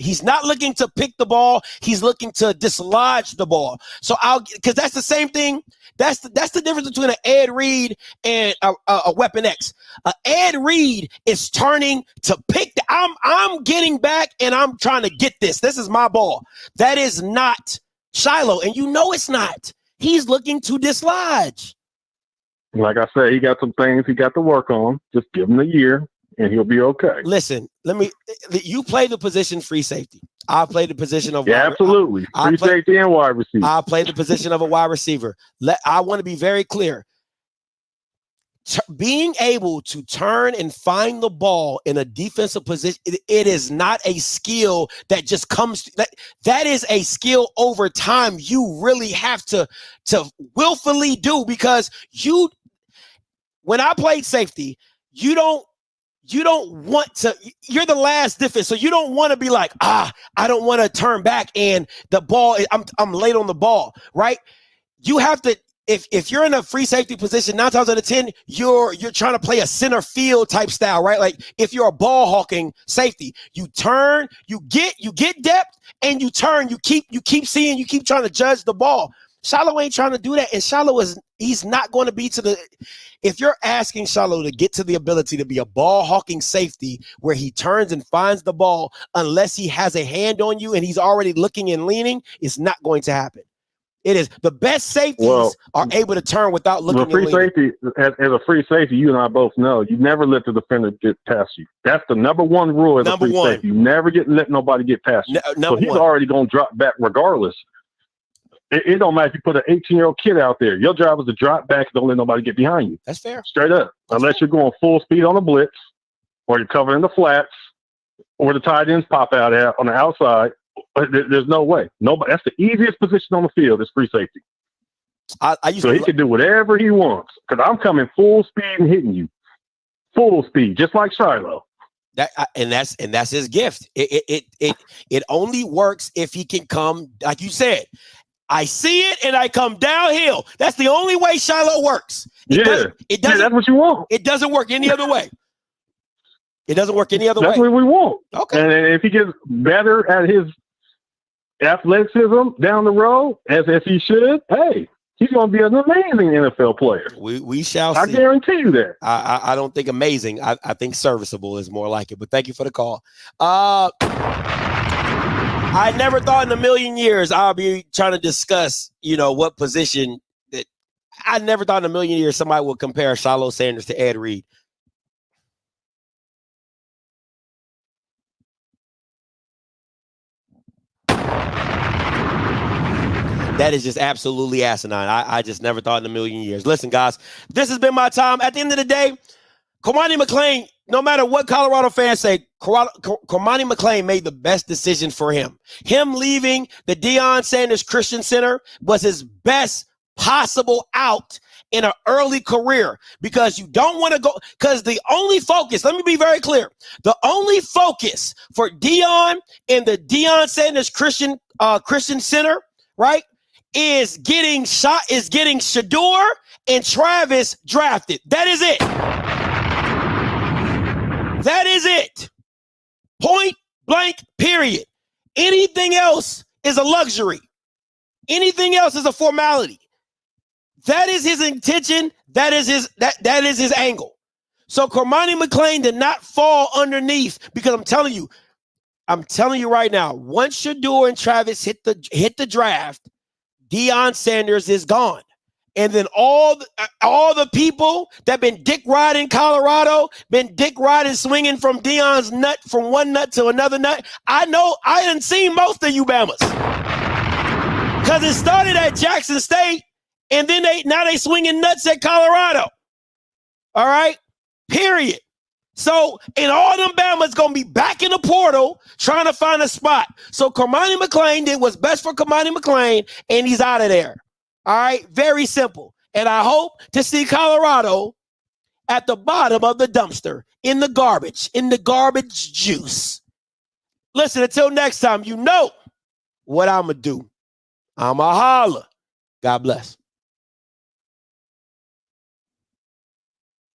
S4: pick the ball. He's looking to dislodge the ball. So because that's the same thing. That's the difference between an Ed Reed and a Weapon X. Ed Reed is turning to pick. I'm getting back and I'm trying to get this. This is my ball. That is not Shiloh, and you know it's not. He's looking to dislodge.
S19: Like I said, he got some things he got to work on. Just give him a year, and he'll be okay.
S4: Listen, you play the position free safety. I play the position of
S19: absolutely free safety and wide receiver.
S4: I play the position of a wide receiver. I want to be very clear. Being able to turn and find the ball in a defensive position, it is not a skill that just comes. That is a skill over time. You really have to willfully do because when I played safety, you don't want to, you're the last defense. So you don't want to be like, I don't want to turn back and the ball, I'm late on the ball, right? You have to, if you're in a free safety position, 9 times out of 10, you're trying to play a center field type style, right? Like if you're a ball hawking safety, you turn, you get depth and you turn, you keep seeing, you keep trying to judge the ball. Shiloh ain't trying to do that. And Shiloh he's not going to be if you're asking Shiloh to get to the ability to be a ball hawking safety where he turns and finds the ball, unless he has a hand on you and he's already looking and leaning, it's not going to happen. It is the best safeties are able to turn without looking.
S19: Free safety, as a free safety, you and I both know you never let the defender get past you. That's the number one rule as a free safety. You never let nobody get past you. So he's already going to drop back regardless. It don't matter if you put an 18-year-old kid out there. Your job is to drop back and don't let nobody get behind you.
S4: That's fair.
S19: Straight up. Unless you're going full speed on the blitz, or you're covering the flats, or the tight ends pop out on the outside. There's no way. Nobody. That's the easiest position on the field is free safety. He can do whatever he wants because I'm coming full speed and hitting you, full speed, just like Shiloh.
S4: That's his gift. It only works if he can come, like you said. I see it and I come downhill. That's the only way Shiloh works. It doesn't.
S19: That's what you want.
S4: It doesn't work any other way. It doesn't work any other way.
S19: That's what we want.
S4: Okay.
S19: And if he gets better at his athleticism down the road, as he should, hey, he's going to be an amazing NFL player.
S4: We shall see.
S19: I guarantee you that.
S4: I don't think amazing. I think serviceable is more like it. But thank you for the call. I never thought in a million years I'll be trying to discuss, what position that I never thought in a million years somebody would compare Shiloh Sanders to Ed Reed. That is just absolutely asinine. I just never thought in a million years. Listen, guys, this has been my time. At the end of the day, Cormani McClain, no matter what Colorado fans say, Cormani McClain made the best decision for him. Him leaving the Deion Sanders Christian Center was his best possible out in an early career because you don't want to go, because the only focus, let me be very clear, the only focus for Deion in the Deion Sanders Christian Center, right, is getting Shador and Travis drafted. That is it. That is it. Point blank, period. Anything else is a luxury. Anything else is a formality. That is his intention. That is his angle. So Cormani McClain did not fall underneath because I'm telling you, I'm telling you right now, once Shador and Travis hit the draft, Deion Sanders is gone. And then all the people that been dick riding Colorado, been dick riding, swinging from Deion's nut, from one nut to another nut. I know I done seen most of you Bamas. Because it started at Jackson State, and then now they swinging nuts at Colorado. All right? Period. So, and all them Bama's going to be back in the portal trying to find a spot. So Cormani McClain did what's best for Cormani McClain, and he's out of there. All right? Very simple. And I hope to see Colorado at the bottom of the dumpster, in the garbage juice. Listen, until next time, you know what I'm going to do. I'm a holler. God bless.